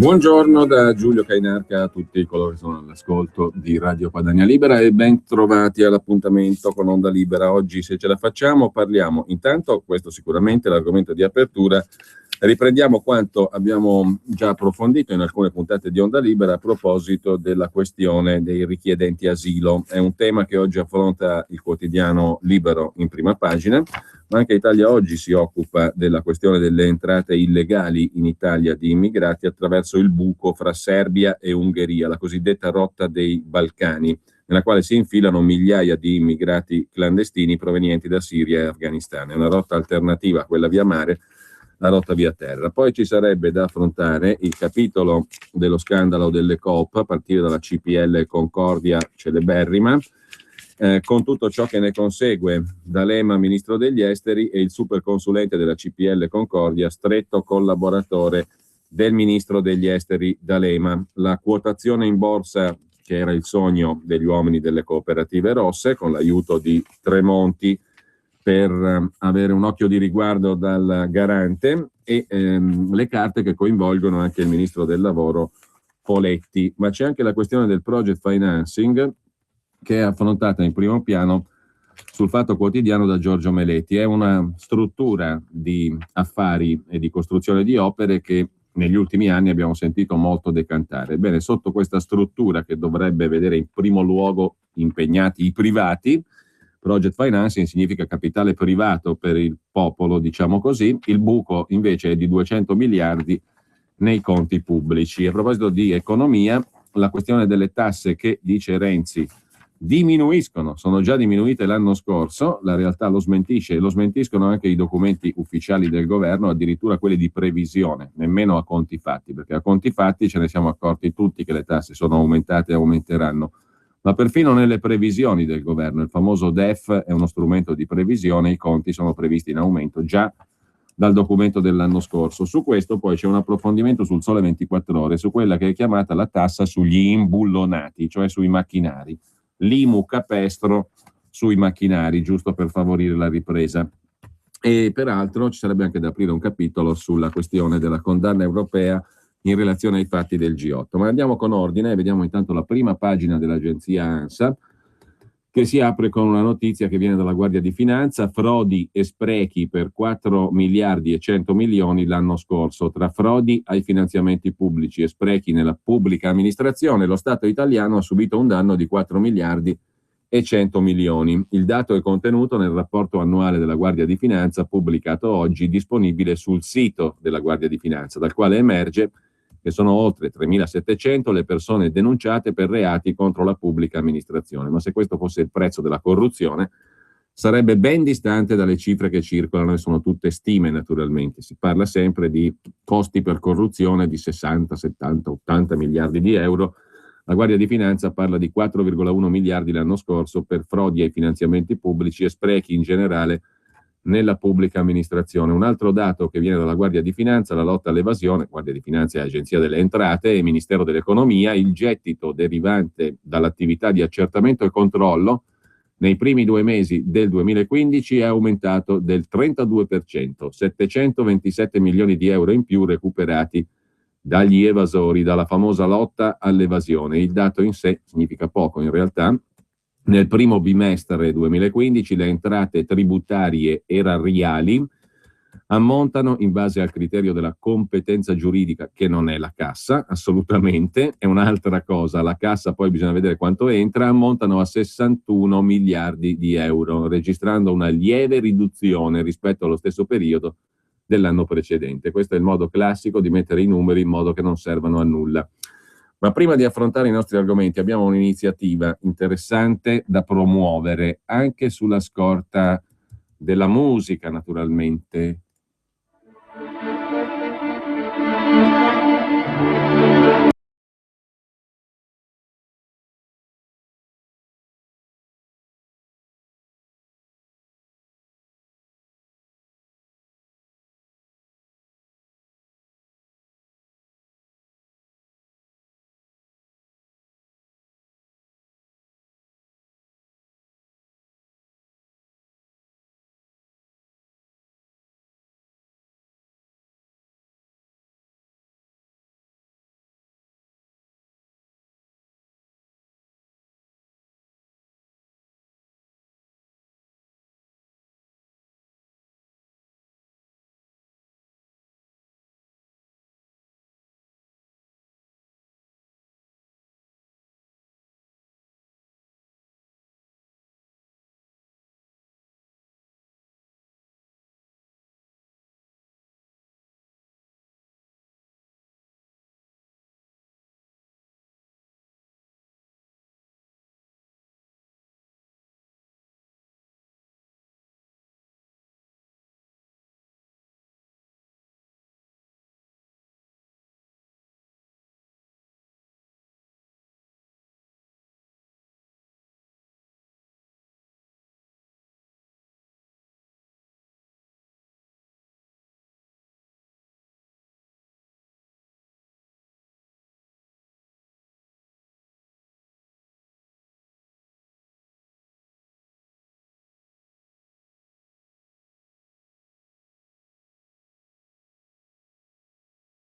Buongiorno da Giulio Cainarca a tutti coloro che sono all'ascolto di Radio Padania Libera e ben trovati all'appuntamento con Onda Libera. Oggi, se ce la facciamo, parliamo intanto, questo sicuramente è l'argomento di apertura, riprendiamo quanto abbiamo già approfondito in alcune puntate di Onda Libera a proposito della questione dei richiedenti asilo. È un tema che oggi affronta il quotidiano Libero in prima pagina, ma anche Italia Oggi si occupa della questione delle entrate illegali in Italia di immigrati attraverso il buco fra Serbia e Ungheria, la cosiddetta rotta dei Balcani, nella quale si infilano migliaia di immigrati clandestini provenienti da Siria e Afghanistan. È una rotta alternativa a quella via mare, la rotta via terra. Poi ci sarebbe da affrontare il capitolo dello scandalo delle Coop, a partire dalla CPL Concordia celeberrima, con tutto ciò che ne consegue, D'Alema ministro degli esteri e il superconsulente della CPL Concordia, stretto collaboratore del ministro degli esteri D'Alema. La quotazione in borsa, che era il sogno degli uomini delle cooperative rosse, con l'aiuto di Tremonti per avere un occhio di riguardo dal garante, e le carte che coinvolgono anche il ministro del lavoro Poletti. Ma c'è anche la questione del project financing, che è affrontata in primo piano sul Fatto Quotidiano da Giorgio Meletti. È una struttura di affari e di costruzione di opere che negli ultimi anni abbiamo sentito molto decantare. Bene, sotto questa struttura, che dovrebbe vedere in primo luogo impegnati i privati, project financing significa capitale privato per il popolo, diciamo così, il buco invece è di 200 miliardi nei conti pubblici. A proposito di economia, la questione delle tasse che, dice Renzi, diminuiscono, sono già diminuite l'anno scorso, la realtà lo smentisce e lo smentiscono anche i documenti ufficiali del governo, addirittura quelli di previsione, nemmeno a conti fatti, perché a conti fatti ce ne siamo accorti tutti che le tasse sono aumentate e aumenteranno, ma perfino nelle previsioni del governo, il famoso DEF è uno strumento di previsione, i conti sono previsti in aumento già dal documento dell'anno scorso. Su questo poi c'è un approfondimento sul Sole 24 Ore, su quella che è chiamata la tassa sugli imbullonati, cioè sui macchinari, l'IMU capestro sui macchinari, giusto per favorire la ripresa. E peraltro ci sarebbe anche da aprire un capitolo sulla questione della condanna europea in relazione ai fatti del G8. Ma andiamo con ordine e vediamo intanto la prima pagina dell'agenzia ANSA, che si apre con una notizia che viene dalla Guardia di Finanza: frodi e sprechi per 4 miliardi e 100 milioni l'anno scorso. Tra frodi ai finanziamenti pubblici e sprechi nella pubblica amministrazione, lo Stato italiano ha subito un danno di 4 miliardi e 100 milioni. Il dato è contenuto nel rapporto annuale della Guardia di Finanza, pubblicato oggi, disponibile sul sito della Guardia di Finanza, dal quale emerge che sono oltre 3.700 le persone denunciate per reati contro la pubblica amministrazione. Ma se questo fosse il prezzo della corruzione, sarebbe ben distante dalle cifre che circolano, e sono tutte stime naturalmente. Si parla sempre di costi per corruzione di 60, 70, 80 miliardi di euro. La Guardia di Finanza parla di 4,1 miliardi l'anno scorso per frodi ai finanziamenti pubblici e sprechi in generale nella pubblica amministrazione. Un altro dato che viene dalla Guardia di Finanza: la lotta all'evasione, Guardia di Finanza e Agenzia delle Entrate e Ministero dell'Economia, il gettito derivante dall'attività di accertamento e controllo nei primi 2 mesi del 2015 è aumentato del 32%, 727 milioni di euro in più recuperati dagli evasori, dalla famosa lotta all'evasione. Il dato in sé significa poco in realtà. Nel primo bimestre 2015 le entrate tributarie erariali ammontano, in base al criterio della competenza giuridica, che non è la cassa, assolutamente, è un'altra cosa, la cassa poi bisogna vedere quanto entra, ammontano a 61 miliardi di euro, registrando una lieve riduzione rispetto allo stesso periodo dell'anno precedente. Questo è il modo classico di mettere i numeri in modo che non servano a nulla. Ma prima di affrontare i nostri argomenti abbiamo un'iniziativa interessante da promuovere, anche sulla scorta della musica, naturalmente.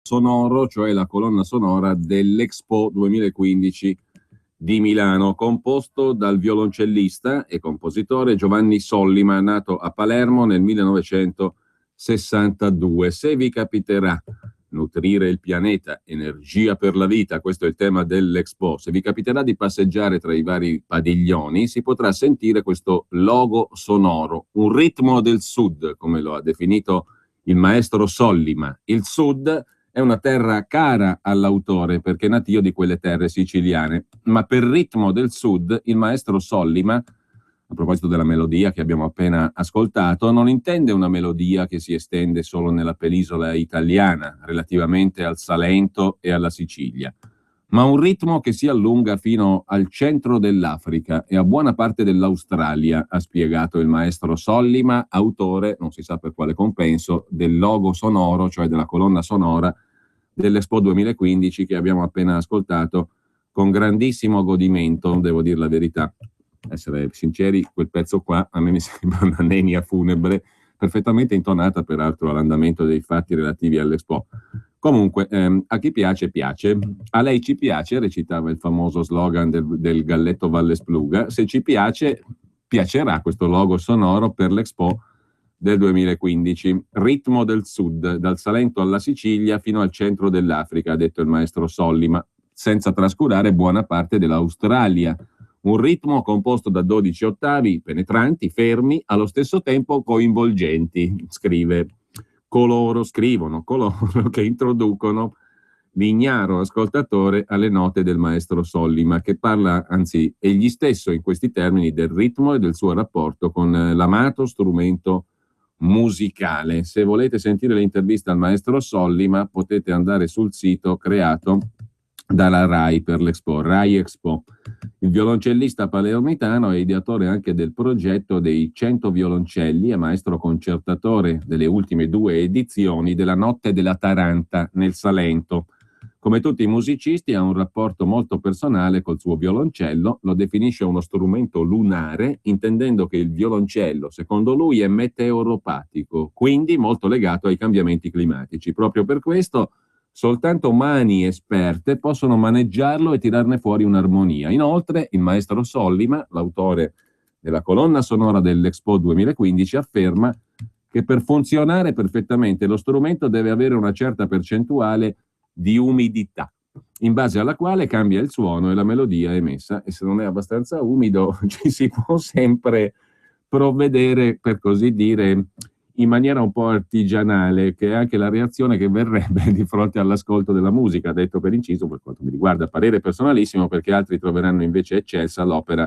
sonoro, cioè la colonna sonora dell'Expo 2015 di Milano, composto dal violoncellista e compositore Giovanni Sollima, nato a Palermo nel 1962. Se vi capiterà nutrire il pianeta, energia per la vita, questo è il tema dell'Expo, se vi capiterà di passeggiare tra i vari padiglioni, si potrà sentire questo logo sonoro, un ritmo del Sud, come lo ha definito il maestro Sollima. Il Sud è una terra cara all'autore perché è natio di quelle terre siciliane, ma per ritmo del Sud il maestro Sollima, a proposito della melodia che abbiamo appena ascoltato, non intende una melodia che si estende solo nella penisola italiana relativamente al Salento e alla Sicilia, ma un ritmo che si allunga fino al centro dell'Africa e a buona parte dell'Australia, ha spiegato il maestro Sollima, autore, non si sa per quale compenso, del logo sonoro, cioè della colonna sonora dell'Expo 2015 che abbiamo appena ascoltato con grandissimo godimento, devo dire la verità. Essere sinceri, quel pezzo qua a me mi sembra una nenia funebre, perfettamente intonata peraltro all'andamento dei fatti relativi all'Expo. Comunque, a chi piace, piace. A lei ci piace, recitava il famoso slogan del Galletto Valle Spluga. Se ci piace, piacerà questo logo sonoro per l'Expo del 2015. Ritmo del Sud, dal Salento alla Sicilia fino al centro dell'Africa, ha detto il maestro Sollima, senza trascurare buona parte dell'Australia. Un ritmo composto da 12 ottavi penetranti, fermi, allo stesso tempo coinvolgenti, scrivono coloro che introducono l'ignaro ascoltatore alle note del maestro Sollima, che parla, anzi, egli stesso in questi termini, del ritmo e del suo rapporto con l'amato strumento musicale. Se volete sentire l'intervista al maestro Sollima, potete andare sul sito creato dalla RAI per l'Expo, RAI Expo. Il violoncellista palermitano è ideatore anche del progetto dei 100 violoncelli e maestro concertatore delle ultime 2 edizioni della Notte della Taranta nel Salento. Come tutti i musicisti ha un rapporto molto personale col suo violoncello, lo definisce uno strumento lunare, intendendo che il violoncello, secondo lui, è meteoropatico, quindi molto legato ai cambiamenti climatici. Proprio per questo soltanto mani esperte possono maneggiarlo e tirarne fuori un'armonia. Inoltre, il maestro Sollima, l'autore della colonna sonora dell'Expo 2015, afferma che per funzionare perfettamente lo strumento deve avere una certa percentuale di umidità, in base alla quale cambia il suono e la melodia emessa, e se non è abbastanza umido ci si può sempre provvedere, per così dire, in maniera un po' artigianale, che è anche la reazione che verrebbe di fronte all'ascolto della musica, detto per inciso, per quanto mi riguarda, parere personalissimo, perché altri troveranno invece eccelsa l'opera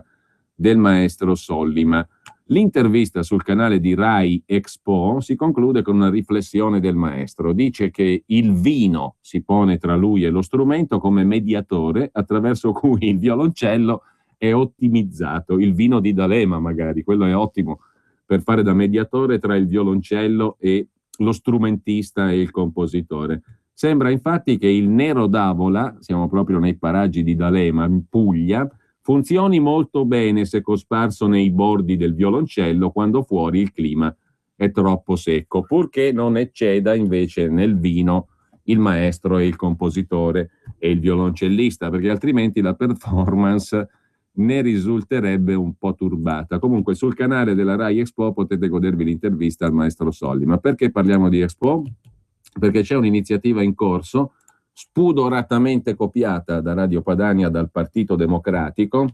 del maestro Sollima. L'intervista sul canale di Rai Expo si conclude con una riflessione del maestro. Dice che il vino si pone tra lui e lo strumento come mediatore attraverso cui il violoncello è ottimizzato. Il vino di D'Alema magari, quello è ottimo per fare da mediatore tra il violoncello e lo strumentista e il compositore. Sembra infatti che il Nero d'Avola, siamo proprio nei paraggi di D'Alema, in Puglia, funzioni molto bene se cosparso nei bordi del violoncello quando fuori il clima è troppo secco, purché non ecceda invece nel vino il maestro e il compositore e il violoncellista, perché altrimenti la performance ne risulterebbe un po' turbata. Comunque sul canale della Rai Expo potete godervi l'intervista al maestro Solli. Ma perché parliamo di Expo? Perché c'è un'iniziativa in corso spudoratamente copiata da Radio Padania dal Partito Democratico,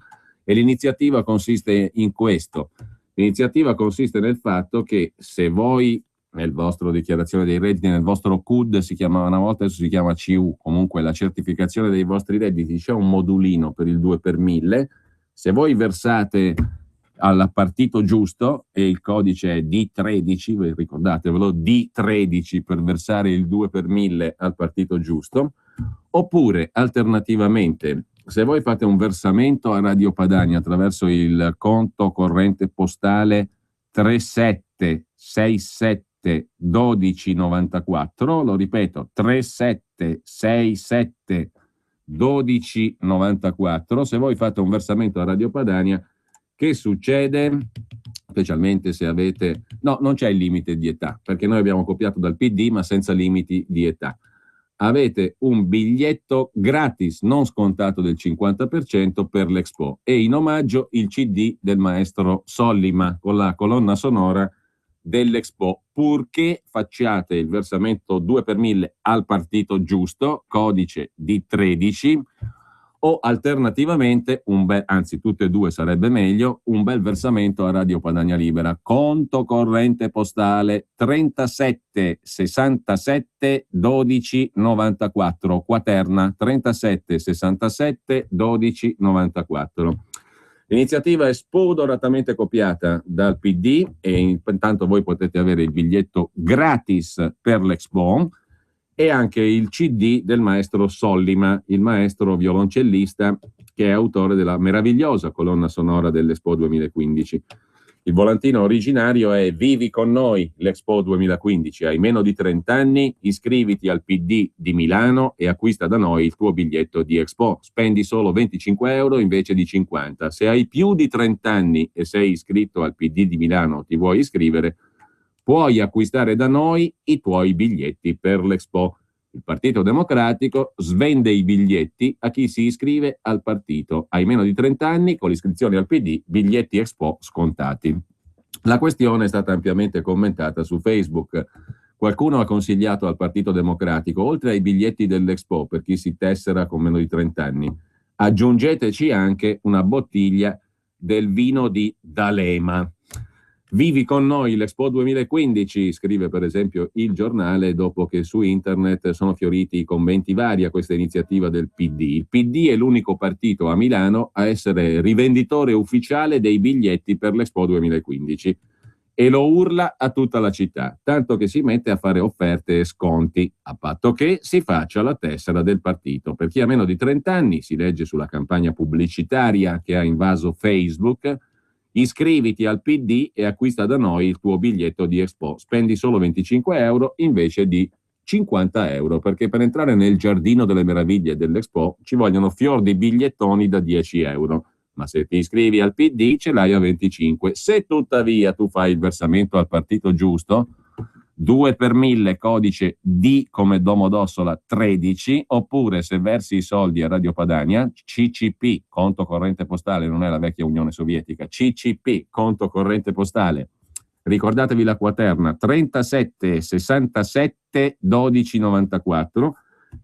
e l'iniziativa consiste in questo. L'iniziativa consiste nel fatto che se voi nel vostro dichiarazione dei redditi, nel vostro CUD si chiamava una volta, adesso si chiama CU, comunque la certificazione dei vostri redditi, c'è un modulino per il 2 per 1000, se voi versate al partito giusto e il codice è D13, ricordatevelo, D13 per versare il 2 per 1000 al partito giusto, oppure alternativamente se voi fate un versamento a Radio Padania attraverso il conto corrente postale 3767 1294, lo ripeto, 3767 1294, se voi fate un versamento a Radio Padania, che succede? Specialmente se avete... No, non c'è il limite di età, perché noi abbiamo copiato dal PD, ma senza limiti di età. avete un biglietto gratis, non scontato del 50% per l'Expo, e in omaggio il CD del maestro Sollima con la colonna sonora dell'Expo, purché facciate il versamento 2 per 1000 al partito giusto, codice di 13, o alternativamente anzi tutte e due sarebbe meglio, un bel versamento a Radio Padania Libera, conto corrente postale 37 67 12 94, Quaterna 37 67 12 94. L'iniziativa è spudoratamente copiata dal PD e intanto voi potete avere il biglietto gratis per l'Expo e anche il CD del maestro Sollima, il maestro violoncellista che è autore della meravigliosa colonna sonora dell'Expo 2015. Il volantino originario è: vivi con noi l'Expo 2015, hai meno di 30 anni, iscriviti al PD di Milano e acquista da noi il tuo biglietto di Expo, spendi solo 25 euro invece di 50. Se hai più di 30 anni e sei iscritto al PD di Milano, ti vuoi iscrivere, puoi acquistare da noi i tuoi biglietti per l'Expo. Il Partito Democratico svende i biglietti a chi si iscrive al partito. Hai meno di 30 anni, con l'iscrizione al PD, biglietti Expo scontati. La questione è stata ampiamente commentata su Facebook. Qualcuno ha consigliato al Partito Democratico, oltre ai biglietti dell'Expo per chi si tessera con meno di 30 anni, aggiungeteci anche una bottiglia del vino di D'Alema. Vivi con noi l'Expo 2015, scrive per esempio Il Giornale, dopo che su internet sono fioriti i commenti vari a questa iniziativa del PD. Il PD è l'unico partito a Milano a essere rivenditore ufficiale dei biglietti per l'Expo 2015 e lo urla a tutta la città, tanto che si mette a fare offerte e sconti, a patto che si faccia la tessera del partito. Per chi ha meno di 30 anni, si legge sulla campagna pubblicitaria che ha invaso Facebook: iscriviti al PD e acquista da noi il tuo biglietto di Expo. Spendi solo 25 euro invece di 50 euro, perché per entrare nel giardino delle meraviglie dell'Expo ci vogliono fior di bigliettoni da 10 euro. Ma se ti iscrivi al PD ce l'hai a 25. Se tuttavia tu fai il versamento al partito giusto, 2 per 1000, codice D come Domodossola 13, oppure se versi i soldi a Radio Padania, CCP, conto corrente postale, non è la vecchia Unione Sovietica, CCP, conto corrente postale, ricordatevi la Quaterna, 37 67 12 94,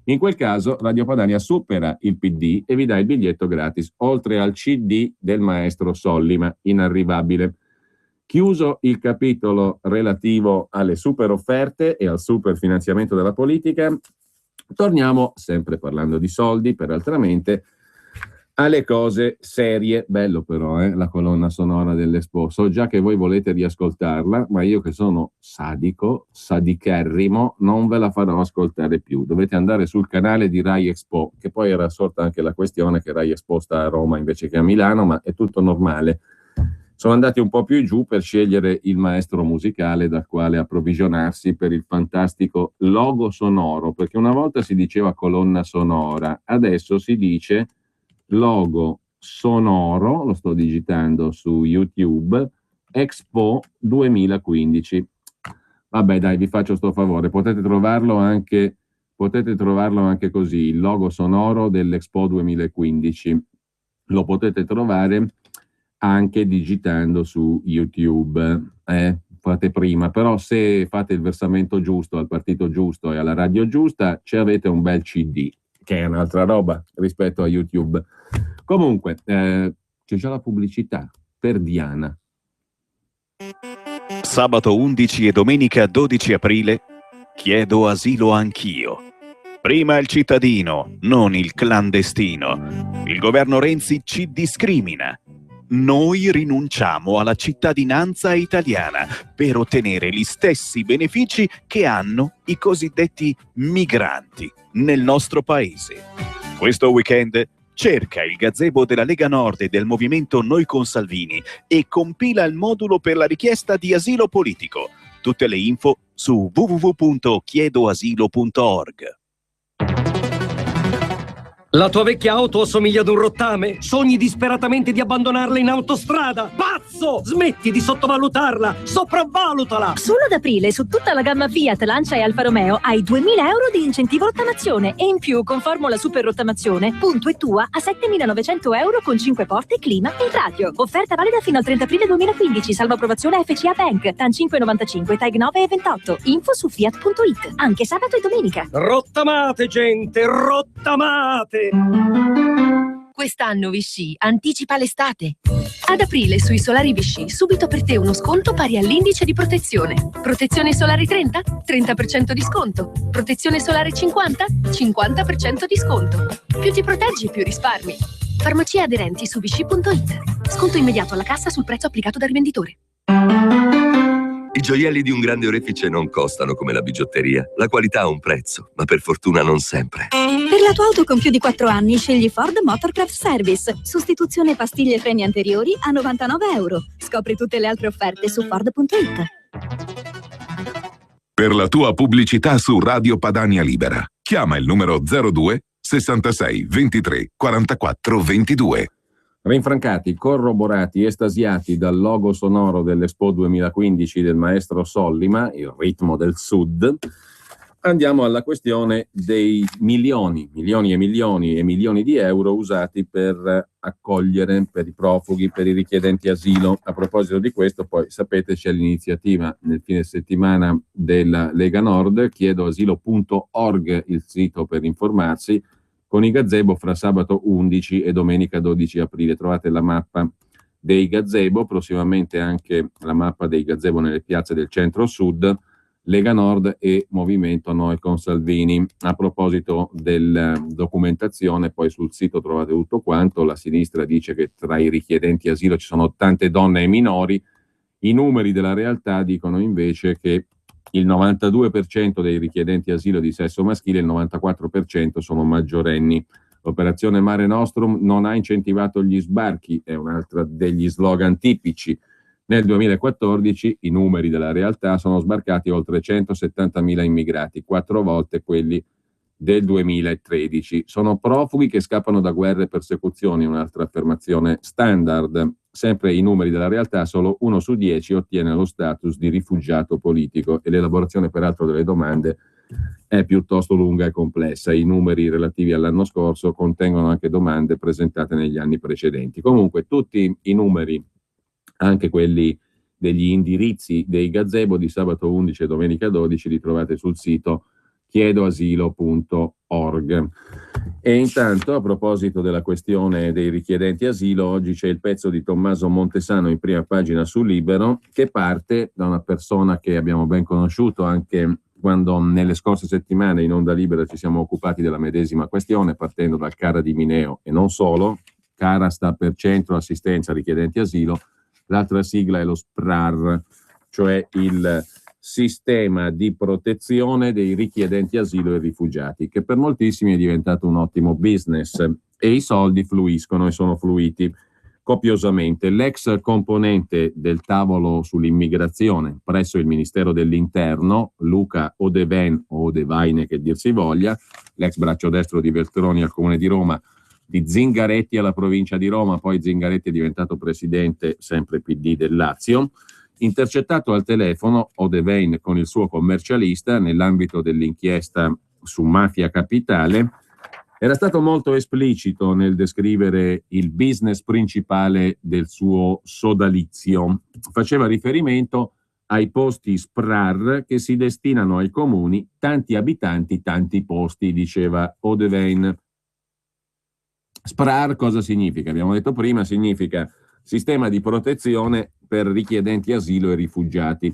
in quel caso Radio Padania supera il PD e vi dà il biglietto gratis, oltre al CD del maestro Sollima, inarrivabile. Chiuso il capitolo relativo alle super offerte e al super finanziamento della politica, torniamo, sempre parlando di soldi, per altramente, alle cose serie. Bello però, la colonna sonora dell'Expo. So già che voi volete riascoltarla, ma io che sono sadicherrimo, non ve la farò ascoltare più. Dovete andare sul canale di Rai Expo, che poi era sorta anche la questione che Rai Expo sta a Roma invece che a Milano, ma è tutto normale. Sono andati un po' più giù per scegliere il maestro musicale dal quale approvvigionarsi per il fantastico logo sonoro, perché una volta si diceva colonna sonora, adesso si dice logo sonoro, lo sto digitando su YouTube, Expo 2015. Vabbè dai, vi faccio sto favore, potete trovarlo anche così, il logo sonoro dell'Expo 2015. Lo potete trovare anche digitando su YouTube, fate prima, però se fate il versamento giusto al partito giusto e alla radio giusta ci avete un bel CD, che è un'altra roba rispetto a YouTube. Comunque c'è già la pubblicità per Diana. Sabato 11 e domenica 12 aprile chiedo asilo anch'io. Prima il cittadino, non il clandestino. Il governo Renzi ci discrimina. Noi rinunciamo alla cittadinanza italiana per ottenere gli stessi benefici che hanno i cosiddetti migranti nel nostro paese. Questo weekend cerca il gazebo della Lega Nord e del movimento Noi con Salvini e compila il modulo per la richiesta di asilo politico. Tutte le info su www.chiedoasilo.org. La tua vecchia auto assomiglia ad un rottame? Sogni disperatamente di abbandonarla in autostrada? Pazzo! Smetti di sottovalutarla! Sopravvalutala! Solo ad aprile su tutta la gamma Fiat, Lancia e Alfa Romeo hai 2.000 euro di incentivo rottamazione e in più con formula super rottamazione punto e tua a 7.900 euro con 5 porte, clima e radio. Offerta valida fino al 30 aprile 2015, salvo approvazione FCA Bank, TAN 595, TAG 9 e 28. Info su fiat.it, anche sabato e domenica. Rottamate, gente! Rottamate! Quest'anno Vichy anticipa l'estate. Ad aprile sui solari Vichy subito per te uno sconto pari all'indice di protezione. Protezione solare 30? 30% di sconto. Protezione solare 50? 50% di sconto. Più ti proteggi, più risparmi. Farmacie aderenti su vichy.it. Sconto immediato alla cassa sul prezzo applicato dal rivenditore. I gioielli di un grande orefice non costano come la bigiotteria. La qualità ha un prezzo, ma per fortuna non sempre. Per la tua auto con più di 4 anni scegli Ford Motorcraft Service. Sostituzione pastiglie e freni anteriori a 99 euro. Scopri tutte le altre offerte su Ford.it. Per la tua pubblicità su Radio Padania Libera, chiama il numero 02 66 23 44 22. Rinfrancati, corroborati, estasiati dal logo sonoro dell'Expo 2015 del maestro Sollima, il ritmo del Sud, andiamo alla questione dei milioni di euro usati per accogliere, per i profughi, per i richiedenti asilo. A proposito di questo, poi sapete c'è l'iniziativa nel fine settimana della Lega Nord, chiedoasilo.org, il sito per informarsi, con i gazebo fra sabato 11 e domenica 12 aprile. Trovate la mappa dei gazebo, prossimamente anche la mappa dei gazebo nelle piazze del centro-sud, Lega Nord e Movimento Noi con Salvini. A proposito della documentazione, poi sul sito trovate tutto quanto. La sinistra dice che tra i richiedenti asilo ci sono tante donne e minori. I numeri della realtà dicono invece che il 92% dei richiedenti asilo di sesso maschile e il 94% sono maggiorenni. L'operazione Mare Nostrum non ha incentivato gli sbarchi, è un altro degli slogan tipici. Nel 2014 i numeri della realtà sono sbarcati oltre 170.000 immigrati, 4 volte quelli del 2013. Sono profughi che scappano da guerre e persecuzioni, un'altra affermazione standard. Sempre i numeri della realtà, solo 1 su 10 ottiene lo status di rifugiato politico e l'elaborazione peraltro delle domande è piuttosto lunga e complessa. I numeri relativi all'anno scorso contengono anche domande presentate negli anni precedenti. Comunque tutti i numeri, anche quelli degli indirizzi dei gazebo di sabato 11 e domenica 12, li trovate sul sito chiedoasilo.org. E intanto, a proposito della questione dei richiedenti asilo, oggi c'è il pezzo di Tommaso Montesano in prima pagina su Libero, che parte da una persona che abbiamo ben conosciuto anche quando nelle scorse settimane in Onda Libera ci siamo occupati della medesima questione, partendo dal CARA di Mineo e non solo. CARA sta per Centro Assistenza Richiedenti Asilo, l'altra sigla è lo SPRAR, cioè il sistema di protezione dei richiedenti asilo e rifugiati, che per moltissimi è diventato un ottimo business e i soldi fluiscono e sono fluiti copiosamente. L'ex componente del tavolo sull'immigrazione presso il Ministero dell'Interno, Luca Odevaine o Odevaine che dir si voglia, l'ex braccio destro di Veltroni al Comune di Roma, di Zingaretti alla provincia di Roma, poi Zingaretti è diventato presidente sempre PD del Lazio. Intercettato al telefono, Odevaine con il suo commercialista nell'ambito dell'inchiesta su Mafia Capitale, era stato molto esplicito nel descrivere il business principale del suo sodalizio. Faceva riferimento ai posti SPRAR che si destinano ai comuni, tanti abitanti, tanti posti, diceva Odevaine. SPRAR cosa significa? Abbiamo detto prima, significa sistema di protezione per richiedenti asilo e rifugiati.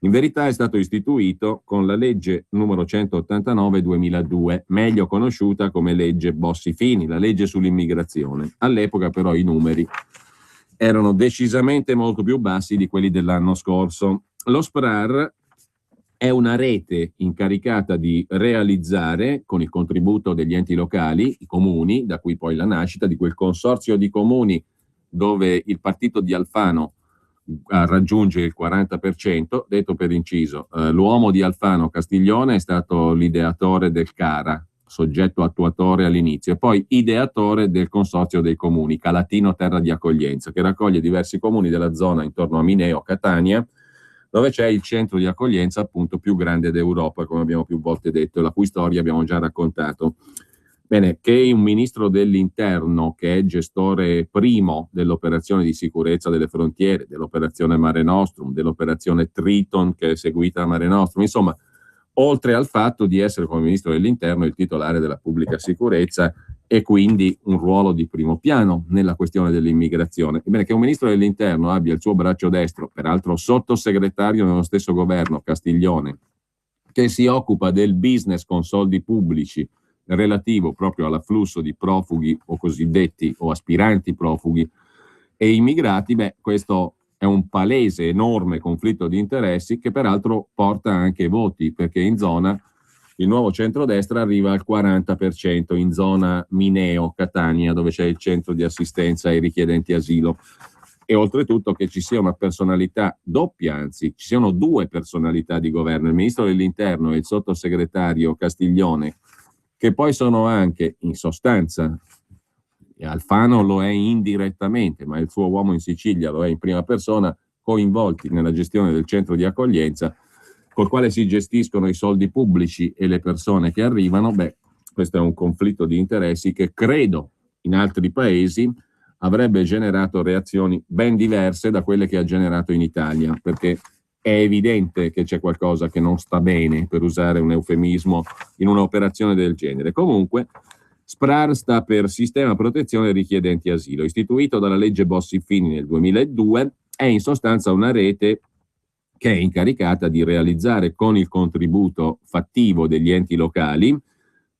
In verità è stato istituito con la legge numero 189/2002, meglio conosciuta come legge Bossi-Fini, la legge sull'immigrazione. All'epoca però i numeri erano decisamente molto più bassi di quelli dell'anno scorso. Lo SPRAR è una rete incaricata di realizzare, con il contributo degli enti locali, i comuni, da cui poi la nascita di quel consorzio di comuni dove il partito di Alfano raggiunge il 40%, detto per inciso, l'uomo di Alfano, Castiglione, è stato l'ideatore del CARA, soggetto attuatore all'inizio, e poi ideatore del Consorzio dei Comuni, Calatino Terra di Accoglienza, che raccoglie diversi comuni della zona intorno a Mineo, Catania, dove c'è il centro di accoglienza appunto più grande d'Europa, come abbiamo più volte detto, e la cui storia abbiamo già raccontato. Bene, che un ministro dell'interno, che è gestore primo dell'operazione di sicurezza delle frontiere, dell'operazione Mare Nostrum, dell'operazione Triton che è seguita a Mare Nostrum, insomma, oltre al fatto di essere come ministro dell'interno il titolare della pubblica sicurezza e quindi un ruolo di primo piano nella questione dell'immigrazione. Ebbene, che un ministro dell'interno abbia il suo braccio destro, peraltro sottosegretario nello stesso governo, Castiglione, che si occupa del business con soldi pubblici relativo proprio all'afflusso di profughi o cosiddetti o aspiranti profughi e immigrati, questo è un palese, enorme conflitto di interessi che peraltro porta anche voti, perché in zona il nuovo centrodestra arriva al 40%, in zona Mineo, Catania, dove c'è il centro di assistenza ai richiedenti asilo. E oltretutto che ci sia una personalità doppia, anzi ci siano due personalità di governo, il ministro dell'interno e il sottosegretario Castiglione, che poi sono anche, in sostanza, Alfano lo è indirettamente, ma il suo uomo in Sicilia lo è in prima persona, coinvolti nella gestione del centro di accoglienza, col quale si gestiscono i soldi pubblici e le persone che arrivano. Questo è un conflitto di interessi che credo in altri paesi avrebbe generato reazioni ben diverse da quelle che ha generato in Italia, perché è evidente che c'è qualcosa che non sta bene, per usare un eufemismo, in un'operazione del genere. Comunque, SPRAR sta per Sistema Protezione Richiedenti Asilo, istituito dalla legge Bossi-Fini nel 2002, è in sostanza una rete che è incaricata di realizzare con il contributo fattivo degli enti locali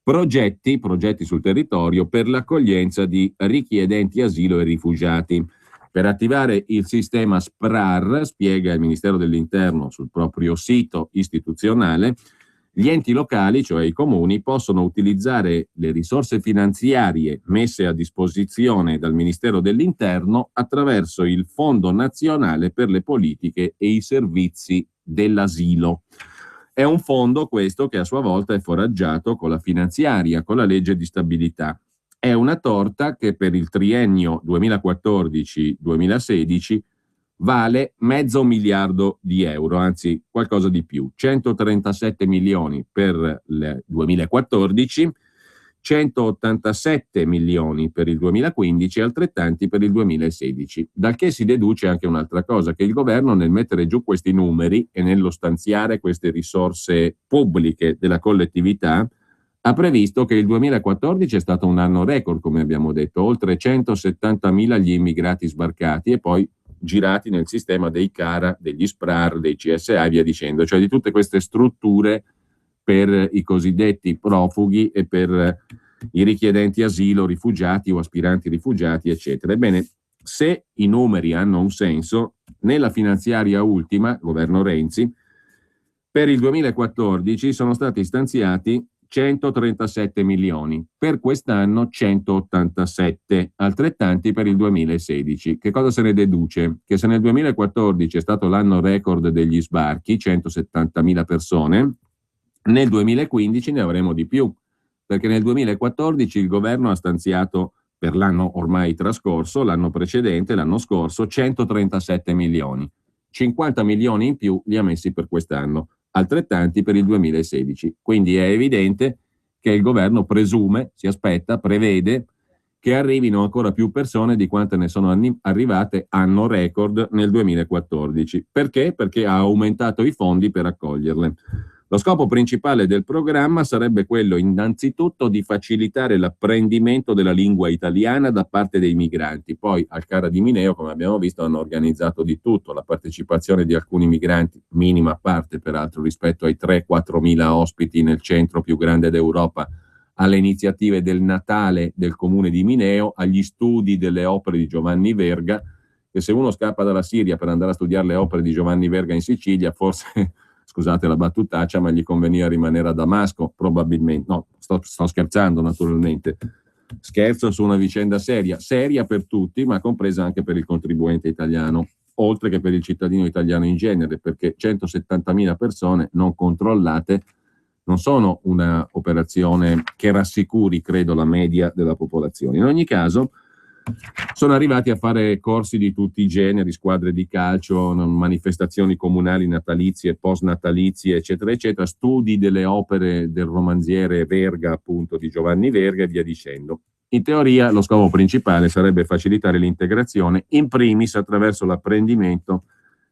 progetti sul territorio per l'accoglienza di richiedenti asilo e rifugiati. Per attivare il sistema SPRAR, spiega il Ministero dell'Interno sul proprio sito istituzionale, gli enti locali, cioè i comuni, possono utilizzare le risorse finanziarie messe a disposizione dal Ministero dell'Interno attraverso il Fondo Nazionale per le Politiche e i Servizi dell'Asilo. È un fondo questo che a sua volta è foraggiato con la finanziaria, con la legge di stabilità. È una torta che per il triennio 2014-2016 vale €500 miliardi, anzi qualcosa di più, 137 milioni per il 2014, 187 milioni per il 2015 e altrettanti per il 2016. Dal che si deduce anche un'altra cosa, che il governo nel mettere giù questi numeri e nello stanziare queste risorse pubbliche della collettività ha previsto che il 2014 è stato un anno record, come abbiamo detto, oltre 170.000 gli immigrati sbarcati e poi girati nel sistema dei CARA, degli SPRAR, dei CSA e via dicendo, cioè di tutte queste strutture per i cosiddetti profughi e per i richiedenti asilo, rifugiati o aspiranti rifugiati, eccetera. Ebbene, se i numeri hanno un senso, nella finanziaria ultima, governo Renzi, per il 2014 sono stati stanziati 137 milioni, per quest'anno 187, altrettanti per il 2016. Che cosa se ne deduce? Che se nel 2014 è stato l'anno record degli sbarchi, 170.000 persone, nel 2015 ne avremo di più, perché nel 2014 il governo ha stanziato per l'anno ormai trascorso, l'anno precedente, l'anno scorso, 137 milioni. 50 milioni in più li ha messi per quest'anno, altrettanti per il 2016. Quindi è evidente che il governo presume, si aspetta, prevede che arrivino ancora più persone di quante ne sono arrivate anno record nel 2014. Perché? Perché ha aumentato i fondi per accoglierle. Lo scopo principale del programma sarebbe quello innanzitutto di facilitare l'apprendimento della lingua italiana da parte dei migranti. Poi al CARA di Mineo, come abbiamo visto, hanno organizzato di tutto, la partecipazione di alcuni migranti, minima parte peraltro rispetto ai 3-4 mila ospiti nel centro più grande d'Europa, alle iniziative del Natale del comune di Mineo, agli studi delle opere di Giovanni Verga, che se uno scappa dalla Siria per andare a studiare le opere di Giovanni Verga in Sicilia, forse... Scusate la battutaccia, ma gli conveniva rimanere a Damasco, probabilmente. No, sto scherzando naturalmente. Scherzo su una vicenda seria per tutti, ma compresa anche per il contribuente italiano, oltre che per il cittadino italiano in genere, perché 170.000 persone non controllate non sono una operazione che rassicuri, credo, la media della popolazione. In ogni caso, sono arrivati a fare corsi di tutti i generi, squadre di calcio, manifestazioni comunali natalizie, post-natalizie, eccetera, eccetera, studi delle opere del romanziere Verga, appunto, di Giovanni Verga e via dicendo. In teoria lo scopo principale sarebbe facilitare l'integrazione, in primis attraverso l'apprendimento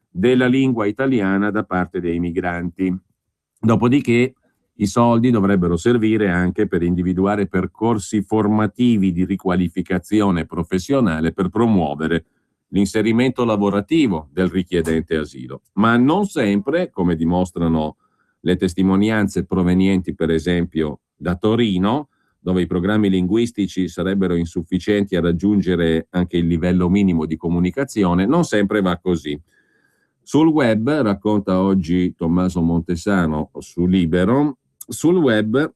della lingua italiana da parte dei migranti. Dopodiché i soldi dovrebbero servire anche per individuare percorsi formativi di riqualificazione professionale per promuovere l'inserimento lavorativo del richiedente asilo. Ma non sempre, come dimostrano le testimonianze provenienti per esempio da Torino, dove i programmi linguistici sarebbero insufficienti a raggiungere anche il livello minimo di comunicazione, non sempre va così. Sul web, racconta oggi Tommaso Montesano su Libero, sul web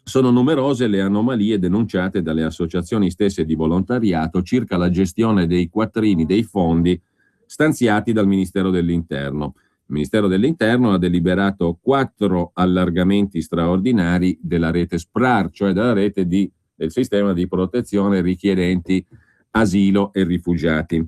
sono numerose le anomalie denunciate dalle associazioni stesse di volontariato circa la gestione dei quattrini dei fondi stanziati dal Ministero dell'Interno. Il Ministero dell'Interno ha deliberato 4 allargamenti straordinari della rete SPRAR, cioè della rete del sistema di protezione richiedenti asilo e rifugiati.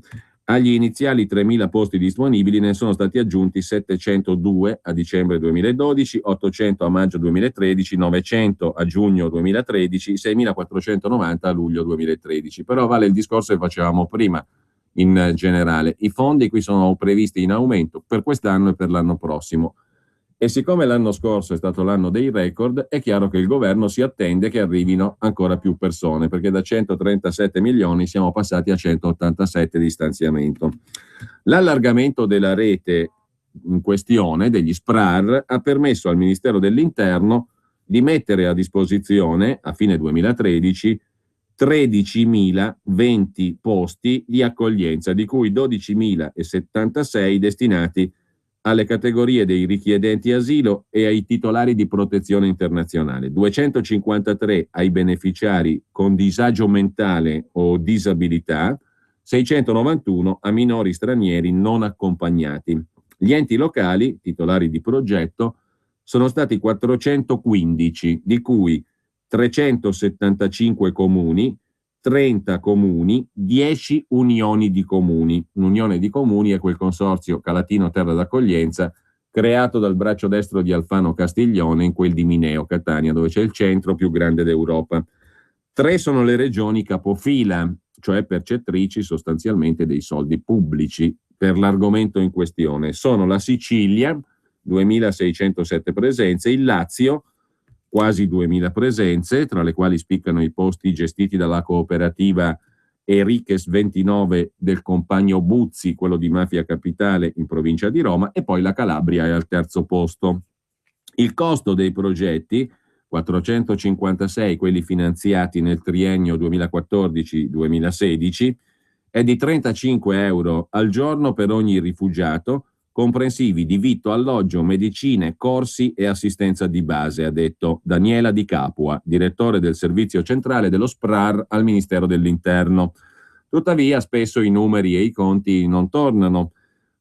Agli iniziali 3.000 posti disponibili ne sono stati aggiunti 702 a dicembre 2012, 800 a maggio 2013, 900 a giugno 2013, 6.490 a luglio 2013. Però vale il discorso che facevamo prima in generale. I fondi qui sono previsti in aumento per quest'anno e per l'anno prossimo. E siccome l'anno scorso è stato l'anno dei record, è chiaro che il governo si attende che arrivino ancora più persone, perché da 137 milioni siamo passati a 187 di stanziamento. L'allargamento della rete in questione, degli SPRAR, ha permesso al Ministero dell'Interno di mettere a disposizione, a fine 2013, 13.020 posti di accoglienza, di cui 12.076 destinati alle categorie dei richiedenti asilo e ai titolari di protezione internazionale, 253 ai beneficiari con disagio mentale o disabilità, 691 a minori stranieri non accompagnati. Gli enti locali, titolari di progetto, sono stati 415, di cui 375 comuni, 30 comuni, 10 unioni di comuni. Un'unione di comuni è quel consorzio Calatino Terra d'Accoglienza creato dal braccio destro di Alfano Castiglione in quel di Mineo, Catania, dove c'è il centro più grande d'Europa. 3 sono le regioni capofila, cioè percettrici sostanzialmente dei soldi pubblici per l'argomento in questione. Sono la Sicilia, 2.607 presenze, il Lazio, quasi 2.000 presenze, tra le quali spiccano i posti gestiti dalla cooperativa Enriques 29 del compagno Buzzi, quello di Mafia Capitale in provincia di Roma, e poi la Calabria è al terzo posto. Il costo dei progetti, 456 quelli finanziati nel triennio 2014-2016, è di 35 euro al giorno per ogni rifugiato, comprensivi di vitto, alloggio, medicine, corsi e assistenza di base, ha detto Daniela Di Capua, direttore del servizio centrale dello SPRAR al Ministero dell'Interno. Tuttavia, spesso i numeri e i conti non tornano.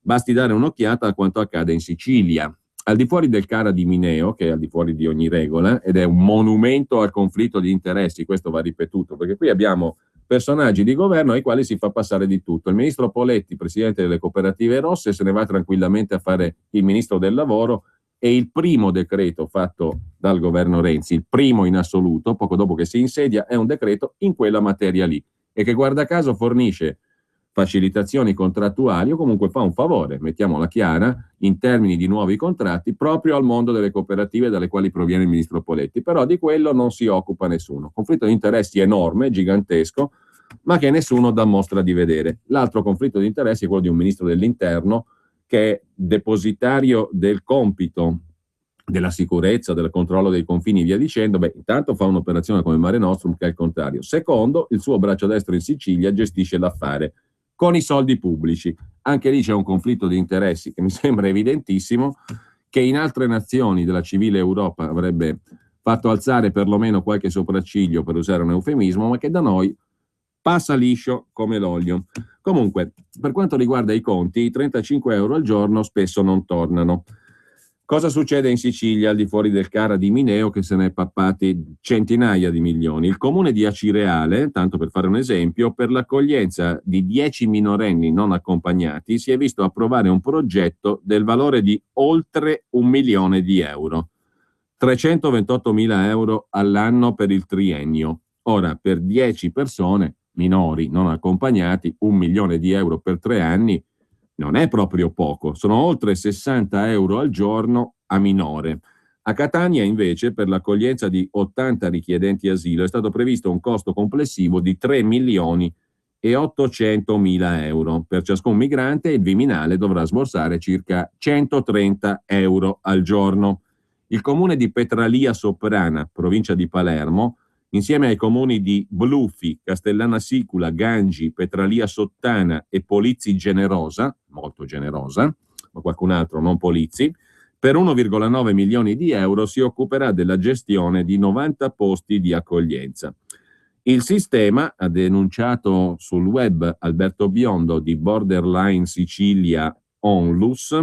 Basti dare un'occhiata a quanto accade in Sicilia. Al di fuori del CARA di Mineo, che è al di fuori di ogni regola, ed è un monumento al conflitto di interessi, questo va ripetuto, perché qui abbiamo personaggi di governo ai quali si fa passare di tutto. Il ministro Poletti, presidente delle cooperative rosse, se ne va tranquillamente a fare il ministro del lavoro, e il primo decreto fatto dal governo Renzi, il primo in assoluto, poco dopo che si insedia, è un decreto in quella materia lì, e che guarda caso fornisce facilitazioni contrattuali o comunque fa un favore, mettiamola chiara, in termini di nuovi contratti proprio al mondo delle cooperative dalle quali proviene il ministro Poletti, però di quello non si occupa nessuno. Conflitto di interessi enorme, gigantesco, ma che nessuno dà mostra di vedere. L'altro conflitto di interessi è quello di un ministro dell'Interno che è depositario del compito della sicurezza, del controllo dei confini, via dicendo. Intanto fa un'operazione come Mare Nostrum che è il contrario. Secondo, il suo braccio destro in Sicilia gestisce l'affare con i soldi pubblici. Anche lì c'è un conflitto di interessi che mi sembra evidentissimo, che in altre nazioni della civile Europa avrebbe fatto alzare perlomeno qualche sopracciglio, per usare un eufemismo, ma che da noi passa liscio come l'olio. Comunque, per quanto riguarda i conti, i 35 euro al giorno spesso non tornano. Cosa succede in Sicilia, al di fuori del CARA di Mineo, che se ne è pappati centinaia di milioni? Il comune di Acireale, tanto per fare un esempio, per l'accoglienza di 10 minorenni non accompagnati si è visto approvare un progetto del valore di oltre 1 milione di euro. 328.000 euro all'anno per il triennio. Ora, per 10 persone minori non accompagnati, 1 milione di euro per 3 anni non è proprio poco, sono oltre 60 euro al giorno a minore. A Catania, invece, per l'accoglienza di 80 richiedenti asilo è stato previsto un costo complessivo di 3.800.000 euro. Per ciascun migrante il Viminale dovrà sborsare circa 130 euro al giorno. Il comune di Petralia Soprana, provincia di Palermo, insieme ai comuni di Blufi, Castellana Sicula, Gangi, Petralia Sottana e Polizzi Generosa, molto generosa, ma qualcun altro non Polizzi, per 1,9 milioni di euro si occuperà della gestione di 90 posti di accoglienza. Il sistema, ha denunciato sul web Alberto Biondo di Borderline Sicilia Onlus,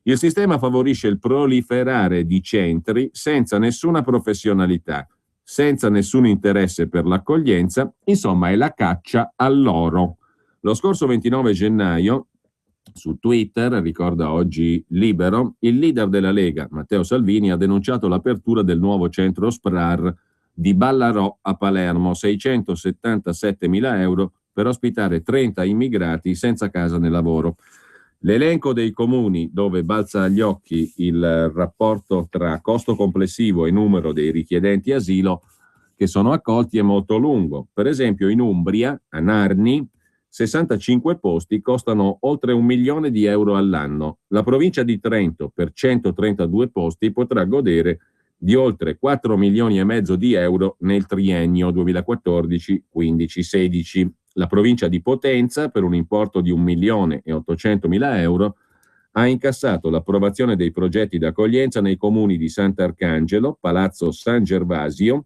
il sistema favorisce il proliferare di centri senza nessuna professionalità, senza nessun interesse per l'accoglienza, insomma è la caccia all'oro. Lo scorso 29 gennaio, su Twitter, ricorda oggi Libero, il leader della Lega, Matteo Salvini, ha denunciato l'apertura del nuovo centro SPRAR di Ballarò a Palermo, 677.000 euro per ospitare 30 immigrati senza casa né lavoro. L'elenco dei comuni dove balza agli occhi il rapporto tra costo complessivo e numero dei richiedenti asilo che sono accolti è molto lungo. Per esempio in Umbria, a Narni, 65 posti costano oltre 1 milione di euro all'anno. La provincia di Trento, per 132 posti, potrà godere di oltre 4 milioni e mezzo di euro nel triennio 2014-15-16. La provincia di Potenza, per un importo di 1.800.000 euro, ha incassato l'approvazione dei progetti d'accoglienza nei comuni di Sant'Arcangelo, Palazzo San Gervasio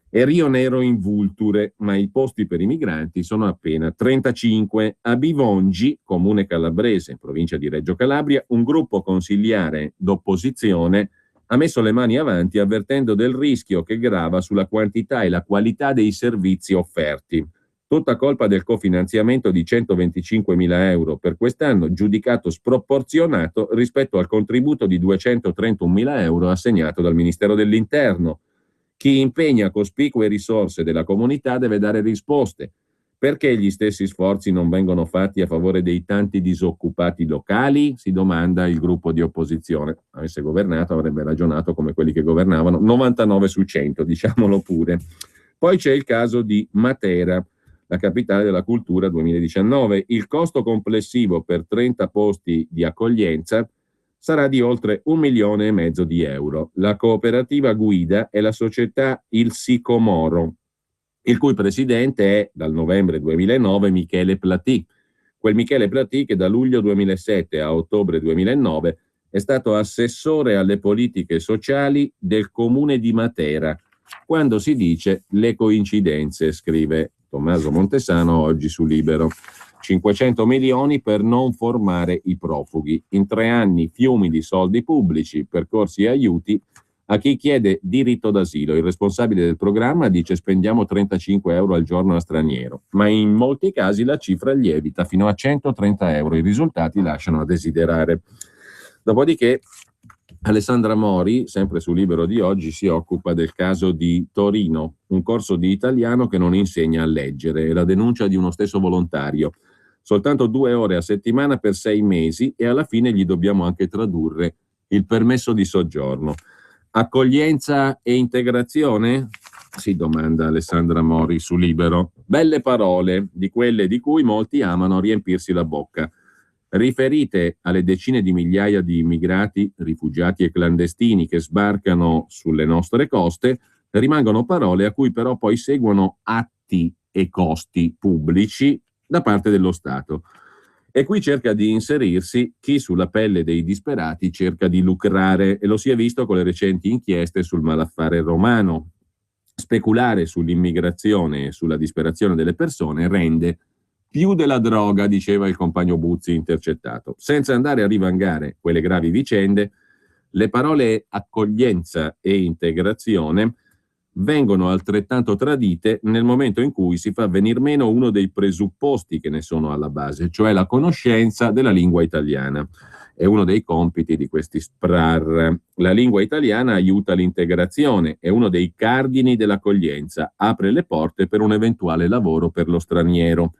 e Rio Nero in Vulture, ma i posti per i migranti sono appena 35. A Bivongi, comune calabrese, provincia di Reggio Calabria, un gruppo consiliare d'opposizione ha messo le mani avanti avvertendo del rischio che grava sulla quantità e la qualità dei servizi offerti. Tutta colpa del cofinanziamento di 125.000 euro per quest'anno, giudicato sproporzionato rispetto al contributo di 231.000 euro assegnato dal Ministero dell'Interno. Chi impegna cospicue risorse della comunità deve dare risposte. Perché gli stessi sforzi non vengono fatti a favore dei tanti disoccupati locali? Si domanda il gruppo di opposizione. Avesse governato avrebbe ragionato come quelli che governavano, 99 su 100, diciamolo pure. Poi c'è il caso di Matera, la capitale della cultura 2019. Il costo complessivo per 30 posti di accoglienza sarà di oltre 1,5 milioni di euro. La cooperativa guida è la società Il Sicomoro, il cui presidente è, dal novembre 2009, Michele Platì. Quel Michele Platì che da luglio 2007 a ottobre 2009 è stato assessore alle politiche sociali del comune di Matera. Quando si dice le coincidenze, scrive Tommaso Montesano oggi su Libero. 500 milioni per non formare i profughi. In 3 anni fiumi di soldi pubblici, percorsi e aiuti a chi chiede diritto d'asilo. Il responsabile del programma dice spendiamo 35 euro al giorno a straniero, ma in molti casi la cifra lievita fino a 130 euro. I risultati lasciano a desiderare. Dopodiché Alessandra Mori, sempre su Libero di oggi, si occupa del caso di Torino, un corso di italiano che non insegna a leggere, e la denuncia di uno stesso volontario. Soltanto 2 ore a settimana per 6 mesi e alla fine gli dobbiamo anche tradurre il permesso di soggiorno. Accoglienza e integrazione? Si domanda Alessandra Mori su Libero. Belle parole, di quelle di cui molti amano riempirsi la bocca. Riferite alle decine di migliaia di immigrati, rifugiati e clandestini che sbarcano sulle nostre coste, rimangono parole a cui però poi seguono atti e costi pubblici da parte dello Stato. E qui cerca di inserirsi chi sulla pelle dei disperati cerca di lucrare, e lo si è visto con le recenti inchieste sul malaffare romano. Speculare sull'immigrazione e sulla disperazione delle persone rende più della droga, diceva il compagno Buzzi intercettato. Senza andare a rivangare quelle gravi vicende, Le parole accoglienza e integrazione vengono altrettanto tradite nel momento in cui si fa venir meno uno dei presupposti che ne sono alla base, cioè la conoscenza della lingua italiana. È uno dei compiti di questi SPRAR. La lingua italiana aiuta l'integrazione, è uno dei cardini dell'accoglienza, apre le porte per un eventuale lavoro per lo straniero.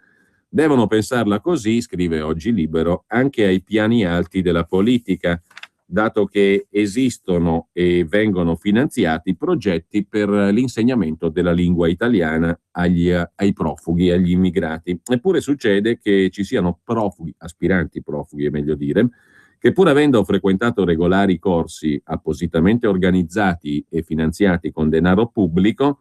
Devono pensarla così, scrive Oggi Libero, anche ai piani alti della politica, dato che esistono e vengono finanziati progetti per l'insegnamento della lingua italiana ai profughi, agli immigrati. Eppure succede che ci siano profughi, aspiranti profughi è meglio dire, che pur avendo frequentato regolari corsi appositamente organizzati e finanziati con denaro pubblico,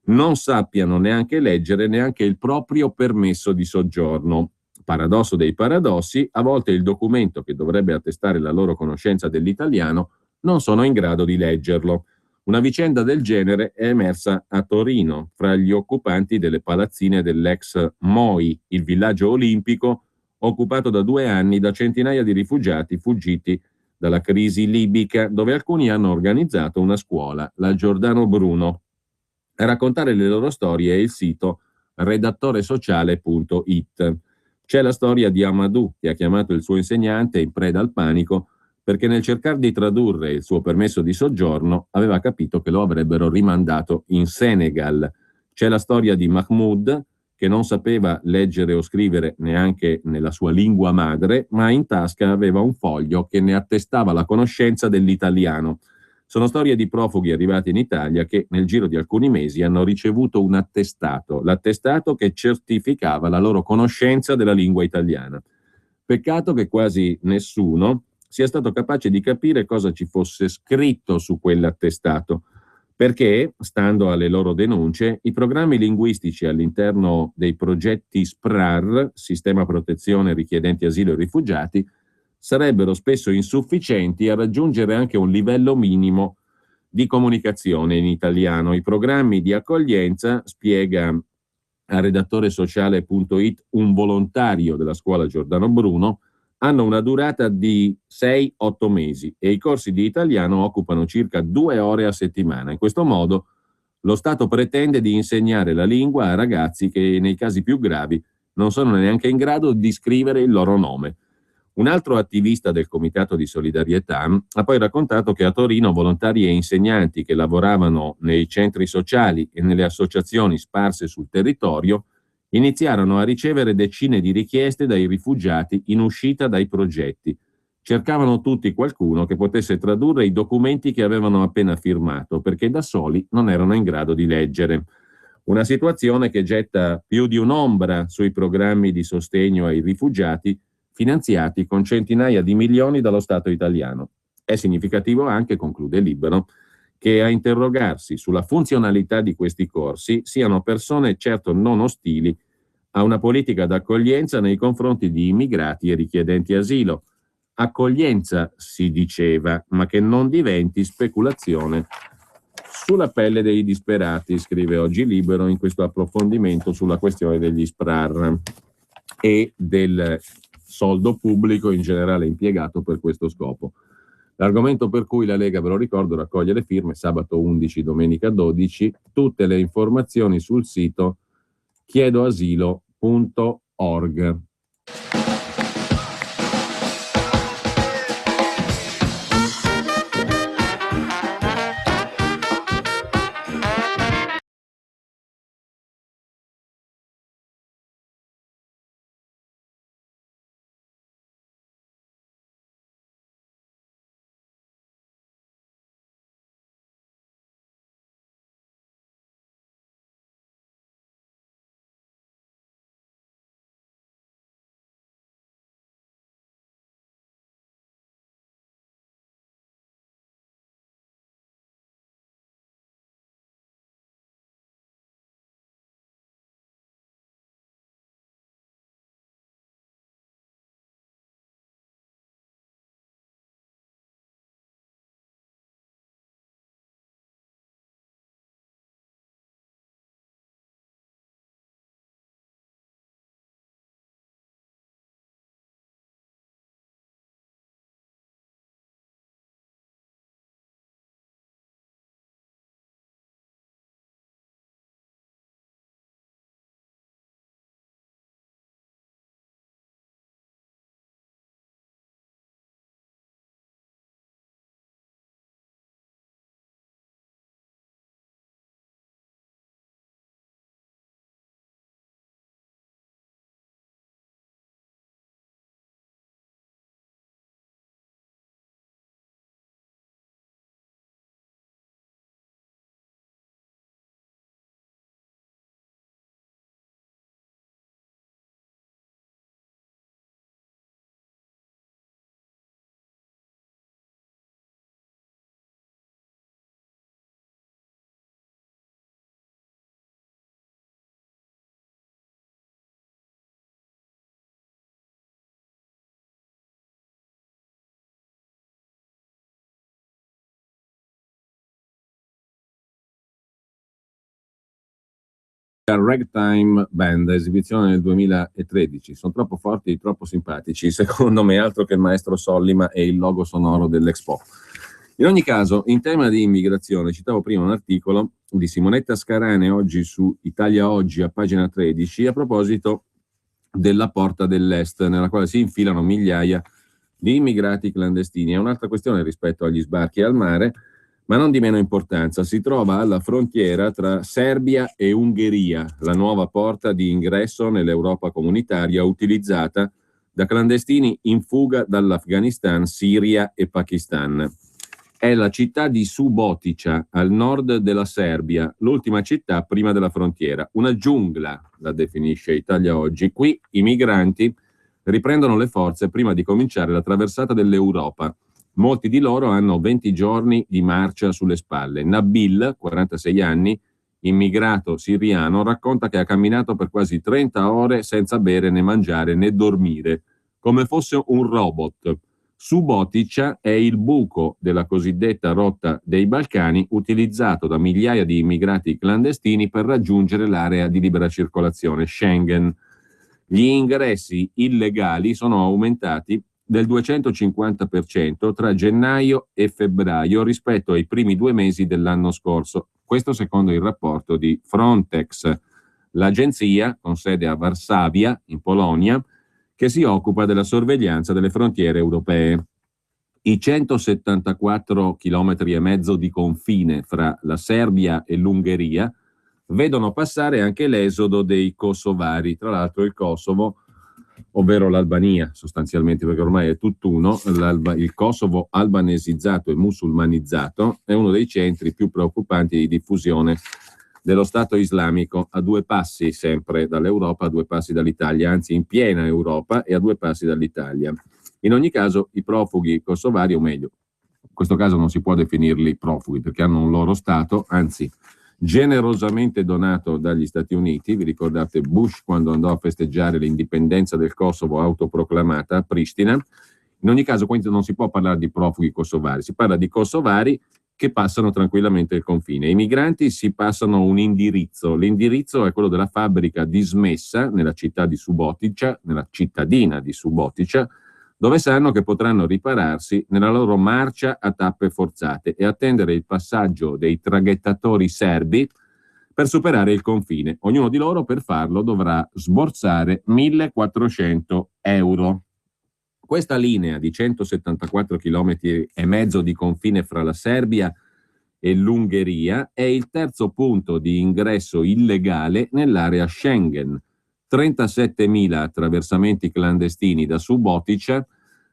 non sappiano neanche leggere neanche il proprio permesso di soggiorno. Paradosso dei paradossi, a volte il documento che dovrebbe attestare la loro conoscenza dell'italiano non sono in grado di leggerlo. Una vicenda del genere è emersa a Torino, fra gli occupanti delle palazzine dell'ex MOI, il villaggio olimpico occupato da 2 anni da centinaia di rifugiati fuggiti dalla crisi libica, dove alcuni hanno organizzato una scuola, la Giordano Bruno. A raccontare le loro storie è il sito redattoresociale.it. C'è la storia di Amadou, che ha chiamato il suo insegnante in preda al panico perché nel cercare di tradurre il suo permesso di soggiorno aveva capito che lo avrebbero rimandato in Senegal. C'è la storia di Mahmoud, che non sapeva leggere o scrivere neanche nella sua lingua madre, ma in tasca aveva un foglio che ne attestava la conoscenza dell'italiano. Sono storie di profughi arrivati in Italia che nel giro di alcuni mesi hanno ricevuto un attestato, l'attestato che certificava la loro conoscenza della lingua italiana. Peccato che quasi nessuno sia stato capace di capire cosa ci fosse scritto su quell'attestato, perché, stando alle loro denunce, i programmi linguistici all'interno dei progetti SPRAR, Sistema Protezione Richiedenti Asilo e Rifugiati, sarebbero spesso insufficienti a raggiungere anche un livello minimo di comunicazione in italiano. I programmi di accoglienza, spiega a redattoresociale.it un volontario della scuola Giordano Bruno, hanno una durata di 6-8 mesi e i corsi di italiano occupano circa 2 ore a settimana. In questo modo lo Stato pretende di insegnare la lingua a ragazzi che nei casi più gravi non sono neanche in grado di scrivere il loro nome. Un altro attivista del Comitato di Solidarietà ha poi raccontato che a Torino volontari e insegnanti che lavoravano nei centri sociali e nelle associazioni sparse sul territorio iniziarono a ricevere decine di richieste dai rifugiati in uscita dai progetti. Cercavano tutti qualcuno che potesse tradurre i documenti che avevano appena firmato, perché da soli non erano in grado di leggere. Una situazione che getta più di un'ombra sui programmi di sostegno ai rifugiati finanziati con centinaia di milioni dallo Stato italiano. È significativo anche, conclude Libero, che a interrogarsi sulla funzionalità di questi corsi siano persone certo non ostili a una politica d'accoglienza nei confronti di immigrati e richiedenti asilo. Accoglienza, si diceva, ma che non diventi speculazione sulla pelle dei disperati, scrive Oggi Libero in questo approfondimento sulla questione degli SPRAR e del soldo pubblico in generale impiegato per questo scopo. L'argomento per cui la Lega, ve lo ricordo, raccoglie le firme sabato 11, domenica 12, tutte le informazioni sul sito chiedoasilo.org. Ragtime Band, esibizione nel 2013. Sono troppo forti, troppo simpatici, secondo me, altro che il maestro Sollima e il logo sonoro dell'Expo. In ogni caso, in tema di immigrazione, citavo prima un articolo di Simonetta Scarane oggi su Italia Oggi a pagina 13 a proposito della Porta dell'Est, nella quale si infilano migliaia di immigrati clandestini. È un'altra questione rispetto agli sbarchi al mare, ma non di meno importanza. Si trova alla frontiera tra Serbia e Ungheria, la nuova porta di ingresso nell'Europa comunitaria utilizzata da clandestini in fuga dall'Afghanistan, Siria e Pakistan. È la città di Subotica, al nord della Serbia, l'ultima città prima della frontiera. Una giungla, la definisce Italia Oggi. Qui i migranti riprendono le forze prima di cominciare la traversata dell'Europa. Molti di loro hanno 20 giorni di marcia sulle spalle. Nabil, 46 anni, immigrato siriano, racconta che ha camminato per quasi 30 ore senza bere né mangiare né dormire, come fosse un robot. Subotica è il buco della cosiddetta rotta dei Balcani, utilizzato da migliaia di immigrati clandestini per raggiungere l'area di libera circolazione Schengen. Gli ingressi illegali sono aumentati del 250% tra gennaio e febbraio rispetto ai primi 2 mesi dell'anno scorso. Questo secondo il rapporto di Frontex, l'agenzia con sede a Varsavia, in Polonia, che si occupa della sorveglianza delle frontiere europee. I 174 chilometri e mezzo di confine fra la Serbia e l'Ungheria vedono passare anche l'esodo dei kosovari. Tra l'altro il Kosovo, ovvero l'Albania sostanzialmente, perché ormai è tutt'uno, il Kosovo albanesizzato e musulmanizzato è uno dei centri più preoccupanti di diffusione dello Stato islamico, a 2 passi sempre dall'Europa, a 2 passi dall'Italia, anzi in piena Europa e a 2 passi dall'Italia. In ogni caso i profughi kosovari, o meglio, in questo caso non si può definirli profughi perché hanno un loro Stato, anzi generosamente donato dagli Stati Uniti. Vi ricordate Bush quando andò a festeggiare l'indipendenza del Kosovo autoproclamata a Pristina? In ogni caso quindi non si può parlare di profughi kosovari, si parla di kosovari che passano tranquillamente il confine. I migranti si passano un indirizzo, l'indirizzo è quello della fabbrica dismessa nella città di Subotica, nella cittadina di Subotica, dove sanno che potranno ripararsi nella loro marcia a tappe forzate e attendere il passaggio dei traghettatori serbi per superare il confine. Ognuno di loro per farlo dovrà sborsare 1.400 euro. Questa linea di 174 km e mezzo di confine fra la Serbia e l'Ungheria è il terzo punto di ingresso illegale nell'area Schengen. 37.000 attraversamenti clandestini da Subotica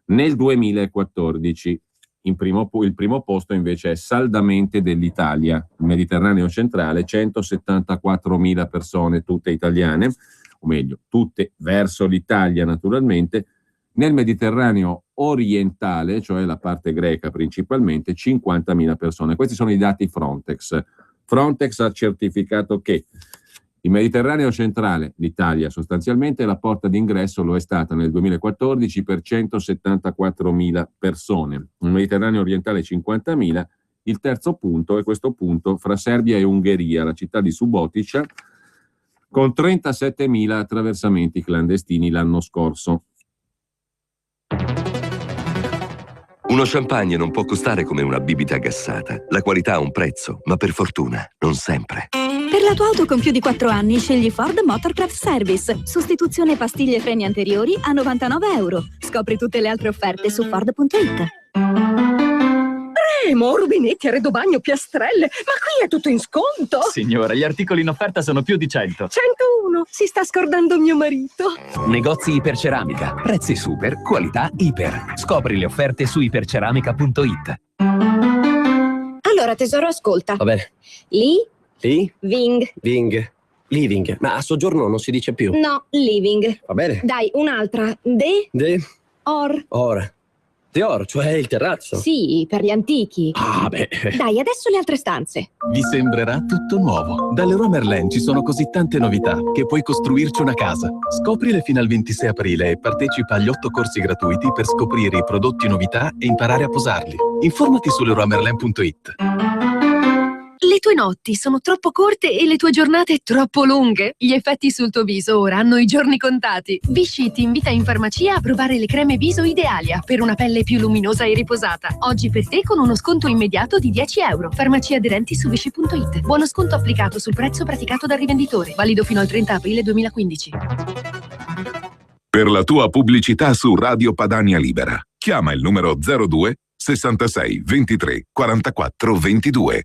nel 2014. Il primo posto invece è saldamente dell'Italia, il Mediterraneo centrale, 174.000 persone, tutte italiane, o meglio, tutte verso l'Italia naturalmente. Nel Mediterraneo orientale, cioè la parte greca principalmente, 50.000 persone. Questi sono i dati Frontex. Frontex ha certificato che il Mediterraneo centrale, l'Italia sostanzialmente, la porta d'ingresso lo è stata nel 2014 per 174.000 persone. Il Mediterraneo orientale 50.000. Il terzo punto è questo punto fra Serbia e Ungheria, la città di Subotica, con 37.000 attraversamenti clandestini l'anno scorso. Uno champagne non può costare come una bibita gassata. La qualità ha un prezzo, ma per fortuna non sempre. Per la tua auto con più di 4 anni scegli Ford Motorcraft Service. Sostituzione pastiglie e freni anteriori a €99. Scopri tutte le altre offerte su Ford.it. Remo, rubinetti, arredo bagno, piastrelle, ma qui è tutto in sconto! Signora, gli articoli in offerta sono più di 100. 101, si sta scordando mio marito. Negozi Iperceramica, prezzi super, qualità iper. Scopri le offerte su iperceramica.it. Allora tesoro, ascolta. Va bene. Living. Ma a soggiorno non si dice più. No, living. Va bene. Dai, un'altra. Or, cioè il terrazzo. Sì, per gli antichi. Ah, beh. Dai, adesso le altre stanze. Vi sembrerà tutto nuovo. Dalle Leroy Merlin ci sono così tante novità che puoi costruirci una casa. Scoprile fino al 26 aprile e partecipa agli 8 corsi gratuiti per scoprire i prodotti novità e imparare a posarli. Informati su leroymerlin.it. Le Le tue notti sono troppo corte e le tue giornate troppo lunghe? Gli effetti sul tuo viso ora hanno i giorni contati. Vichy ti invita in farmacia a provare le creme viso Idealia per una pelle più luminosa e riposata. Oggi per te con uno sconto immediato di 10 euro. Farmacie aderenti su vichy.it. Buono sconto applicato sul prezzo praticato dal rivenditore. Valido fino al 30 aprile 2015. Per la tua pubblicità su Radio Padania Libera, chiama il numero 02 66 23 44 22.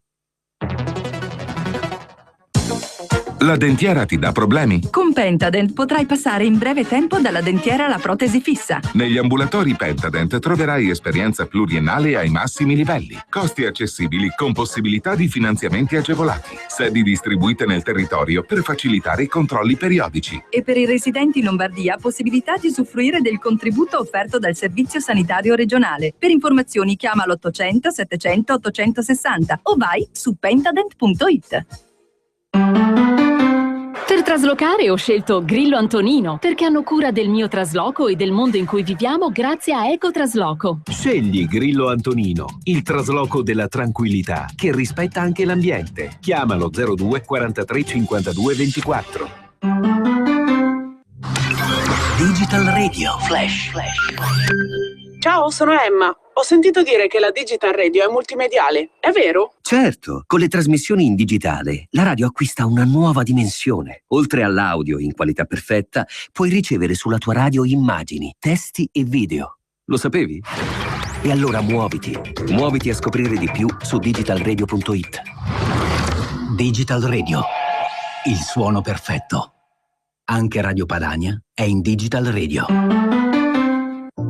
La dentiera ti dà problemi? Con Pentadent potrai passare in breve tempo dalla dentiera alla protesi fissa. Negli ambulatori Pentadent troverai esperienza pluriennale ai massimi livelli, costi accessibili con possibilità di finanziamenti agevolati, sedi distribuite nel territorio per facilitare i controlli periodici. E per i residenti in Lombardia possibilità di usufruire del contributo offerto dal Servizio Sanitario Regionale. Per informazioni chiama l'800 700 860 o vai su pentadent.it. Per traslocare ho scelto Grillo Antonino perché hanno cura del mio trasloco e del mondo in cui viviamo grazie a Ecotrasloco. Scegli Grillo Antonino, il trasloco della tranquillità che rispetta anche l'ambiente. Chiamalo 02 43 52 24. Digital Radio Flash. Ciao, sono Emma. Ho sentito dire che la Digital Radio è multimediale, è vero? Certo, con le trasmissioni in digitale la radio acquista una nuova dimensione. Oltre all'audio in qualità perfetta, puoi ricevere sulla tua radio immagini, testi e video. Lo sapevi? E allora muoviti a scoprire di più su digitalradio.it. Digital Radio, il suono perfetto. Anche Radio Padania è in Digital Radio.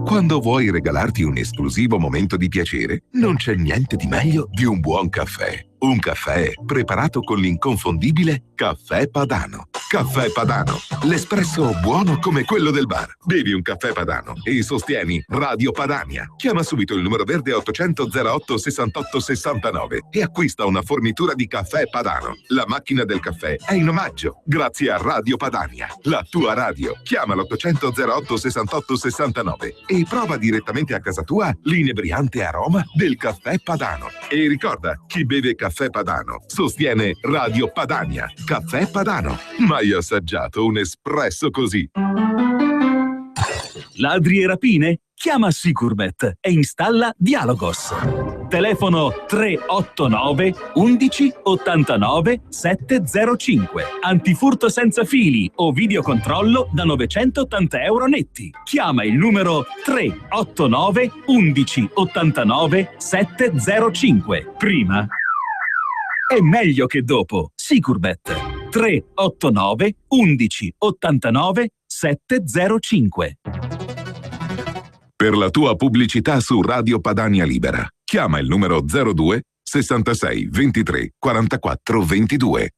Quando vuoi regalarti un esclusivo momento di piacere, non c'è niente di meglio di un buon caffè. Un caffè preparato con l'inconfondibile Caffè Padano. Caffè Padano, l'espresso buono come quello del bar. Bevi un caffè Padano e sostieni Radio Padania. Chiama subito il numero verde 800 08 68 69 e acquista una fornitura di Caffè Padano. La macchina del caffè è in omaggio, grazie a Radio Padania, la tua radio. Chiama l'800 08 68 69 e prova direttamente a casa tua l'inebriante aroma del Caffè Padano. E ricorda, chi beve Caffè Padano sostiene Radio Padania. Caffè Padano. Mai assaggiato un espresso così? Ladri e rapine? Chiama Sicurbet e installa Dialogos. Telefono 389 11 89 705. Antifurto senza fili o videocontrollo da 980 euro netti. Chiama il numero 389 11 89 705. Prima è meglio che dopo. Sicurbet 389 11 89 705. Per la tua pubblicità su Radio Padania Libera, chiama il numero 02 66 23 44 22.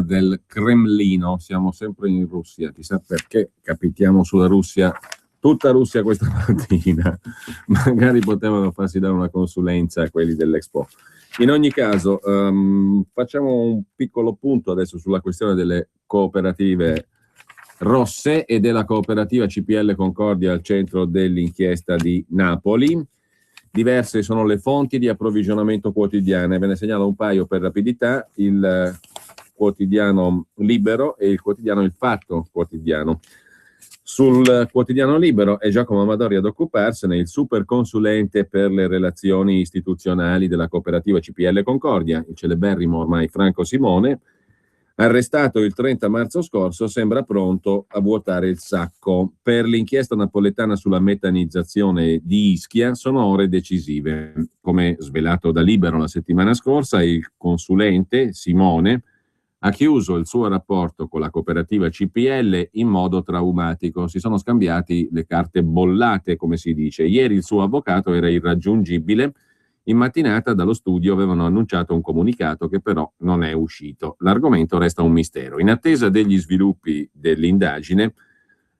del Cremlino. Siamo sempre in Russia, chissà perché capitiamo sulla Russia, tutta Russia questa mattina. Magari potevano farsi dare una consulenza a quelli dell'Expo. In ogni caso, facciamo un piccolo punto adesso sulla questione delle cooperative rosse e della cooperativa CPL Concordia al centro dell'inchiesta di Napoli. Diverse sono le fonti di approvvigionamento quotidiane, ve ne segnalo un paio per rapidità: il quotidiano Libero e il quotidiano Il Fatto Quotidiano. Sul quotidiano Libero è Giacomo Amadori ad occuparsene, il super consulente per le relazioni istituzionali della cooperativa CPL Concordia, il celeberrimo ormai Franco Simone, arrestato il 30 marzo scorso, sembra pronto a vuotare il sacco. Per l'inchiesta napoletana sulla metanizzazione di Ischia sono ore decisive. Come svelato da Libero la settimana scorsa, il consulente Simone ha chiuso il suo rapporto con la cooperativa CPL in modo traumatico. Si sono scambiati le carte bollate, come si dice. Ieri il suo avvocato era irraggiungibile. In mattinata dallo studio avevano annunciato un comunicato che però non è uscito. L'argomento resta un mistero. In attesa degli sviluppi dell'indagine,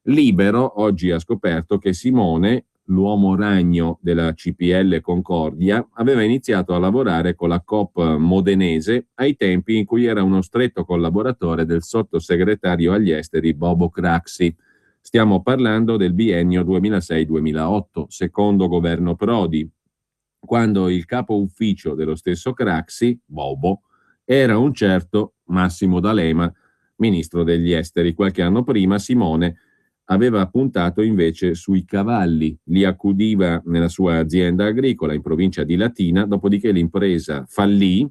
Libero oggi ha scoperto che Simone, l'uomo ragno della CPL Concordia, aveva iniziato a lavorare con la Coop modenese ai tempi in cui era uno stretto collaboratore del sottosegretario agli esteri Bobo Craxi. Stiamo parlando del biennio 2006-2008, secondo governo Prodi, quando il capo ufficio dello stesso Craxi, Bobo, era un certo Massimo D'Alema, ministro degli esteri. Qualche anno prima Simone aveva puntato invece sui cavalli, li accudiva nella sua azienda agricola in provincia di Latina, dopodiché l'impresa fallì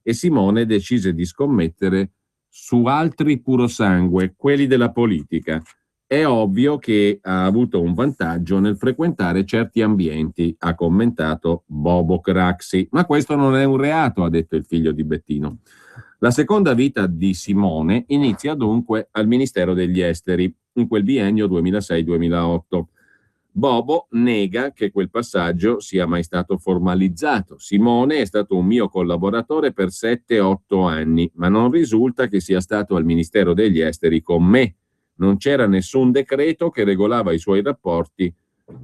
e Simone decise di scommettere su altri purosangue, quelli della politica. È ovvio che ha avuto un vantaggio nel frequentare certi ambienti, ha commentato Bobo Craxi, ma questo non è un reato, ha detto il figlio di Bettino. La seconda vita di Simone inizia dunque al Ministero degli Esteri, in quel biennio 2006-2008. Bobo nega che quel passaggio sia mai stato formalizzato. Simone è stato un mio collaboratore per 7-8 anni, ma non risulta che sia stato al Ministero degli Esteri con me. Non c'era nessun decreto che regolava i suoi rapporti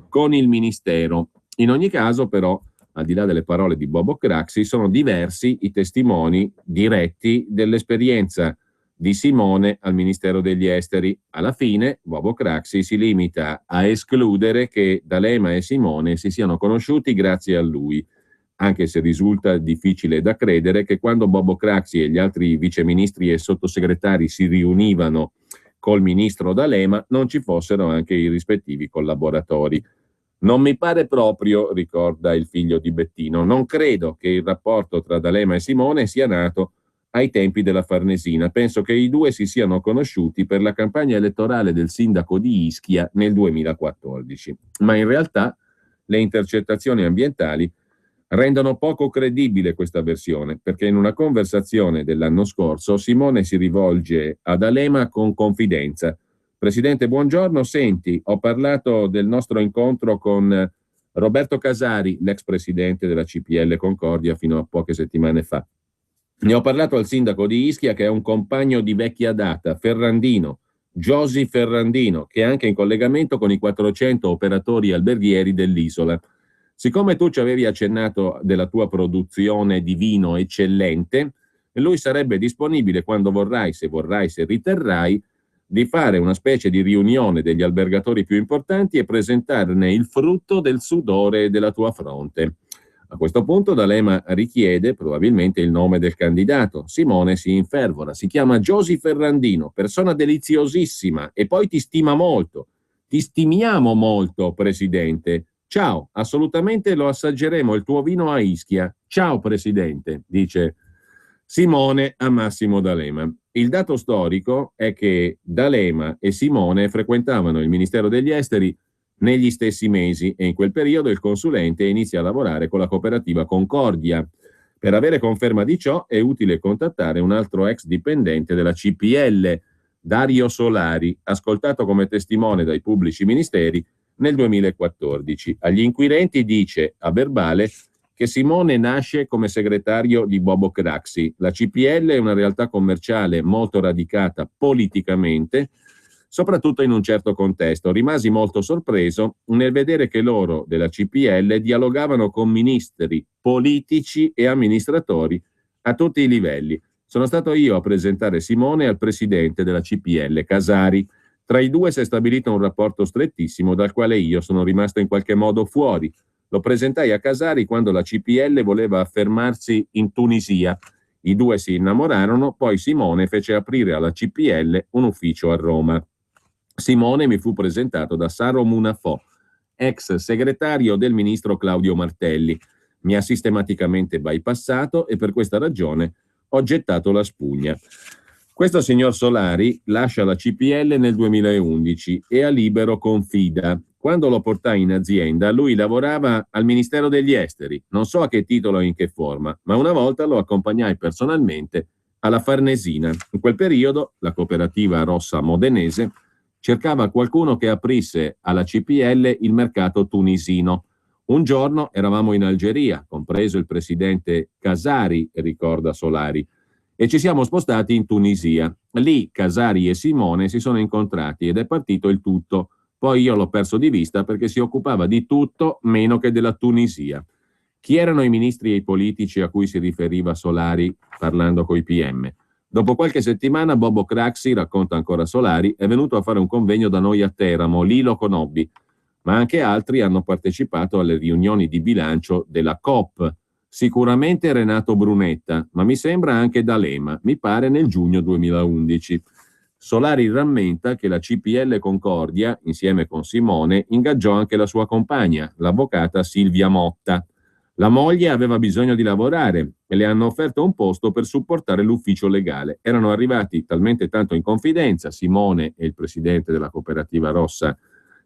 con il Ministero. In ogni caso, però, al di là delle parole di Bobo Craxi, sono diversi i testimoni diretti dell'esperienza di Simone al Ministero degli Esteri. Alla fine, Bobo Craxi si limita a escludere che D'Alema e Simone si siano conosciuti grazie a lui, anche se risulta difficile da credere che quando Bobo Craxi e gli altri viceministri e sottosegretari si riunivano col ministro D'Alema non ci fossero anche i rispettivi collaboratori. Non mi pare proprio, ricorda il figlio di Bettino, non credo che il rapporto tra D'Alema e Simone sia nato ai tempi della Farnesina. Penso che i due si siano conosciuti per la campagna elettorale del sindaco di Ischia nel 2014. Ma in realtà le intercettazioni ambientali rendono poco credibile questa versione, perché in una conversazione dell'anno scorso Simone si rivolge a D'Alema con confidenza. Presidente, buongiorno, senti, ho parlato del nostro incontro con Roberto Casari, l'ex presidente della CPL Concordia fino a poche settimane fa. Ne ho parlato al sindaco di Ischia, che è un compagno di vecchia data, Ferrandino, Giosi Ferrandino, che è anche in collegamento con i 400 operatori alberghieri dell'isola. Siccome tu ci avevi accennato della tua produzione di vino eccellente, lui sarebbe disponibile quando vorrai, se riterrai, di fare una specie di riunione degli albergatori più importanti e presentarne il frutto del sudore della tua fronte. A questo punto D'Alema richiede probabilmente il nome del candidato. Simone si infervora, si chiama Giosi Ferrandino, persona deliziosissima e poi ti stima molto. Ti stimiamo molto, Presidente. Ciao, assolutamente lo assaggeremo il tuo vino a Ischia. Ciao, Presidente, dice Simone a Massimo D'Alema. Il dato storico è che D'Alema e Simone frequentavano il Ministero degli Esteri negli stessi mesi e in quel periodo il consulente inizia a lavorare con la cooperativa Concordia. Per avere conferma di ciò è utile contattare un altro ex dipendente della CPL, Dario Solari, ascoltato come testimone dai pubblici ministeri nel 2014. Agli inquirenti dice a verbale che Simone nasce come segretario di Bobo Craxi. La CPL è una realtà commerciale molto radicata politicamente, soprattutto in un certo contesto. Rimasi molto sorpreso nel vedere che loro della CPL dialogavano con ministri, politici e amministratori a tutti i livelli. Sono stato io a presentare Simone al presidente della CPL, Casari. Tra i due si è stabilito un rapporto strettissimo dal quale io sono rimasto in qualche modo fuori. Lo presentai a Casari quando la CPL voleva affermarsi in Tunisia. I due si innamorarono, poi Simone fece aprire alla CPL un ufficio a Roma. Simone mi fu presentato da Saro Munafò, ex segretario del ministro Claudio Martelli. Mi ha sistematicamente bypassato e per questa ragione ho gettato la spugna. Questo signor Solari lascia la CPL nel 2011 e a Libero confida. Quando lo portai in azienda, lui lavorava al Ministero degli Esteri, non so a che titolo e in che forma, ma una volta lo accompagnai personalmente alla Farnesina. In quel periodo la cooperativa rossa modenese cercava qualcuno che aprisse alla CPL il mercato tunisino. Un giorno eravamo in Algeria, compreso il presidente Casari, ricorda Solari, e ci siamo spostati in Tunisia. Lì Casari e Simone si sono incontrati ed è partito il tutto. Poi io l'ho perso di vista perché si occupava di tutto meno che della Tunisia. Chi erano i ministri e i politici a cui si riferiva Solari parlando coi PM? Dopo qualche settimana Bobo Craxi, racconta ancora Solari, è venuto a fare un convegno da noi a Teramo, lì lo conobbi, ma anche altri hanno partecipato alle riunioni di bilancio della COP, sicuramente Renato Brunetta, ma mi sembra anche D'Alema, mi pare nel giugno 2011. Solari rammenta che la CPL Concordia, insieme con Simone, ingaggiò anche la sua compagna, l'avvocata Silvia Motta. La moglie aveva bisogno di lavorare e le hanno offerto un posto per supportare l'ufficio legale. Erano arrivati talmente tanto in confidenza, Simone e il presidente della cooperativa rossa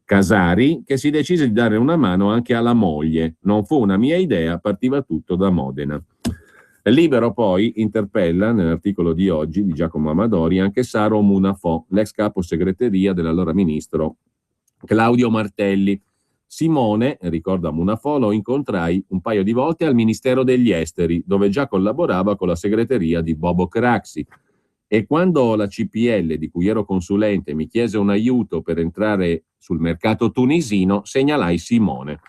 Casari, che si decise di dare una mano anche alla moglie. Non fu una mia idea, partiva tutto da Modena. Libero poi interpella, nell'articolo di oggi di Giacomo Amadori, anche Saro Munafò, l'ex capo segreteria dell'allora ministro Claudio Martelli. Simone, ricorda Munafò, lo incontrai un paio di volte al Ministero degli Esteri, dove già collaborava con la segreteria di Bobo Craxi. E quando la CPL, di cui ero consulente, mi chiese un aiuto per entrare sul mercato tunisino, segnalai Simone.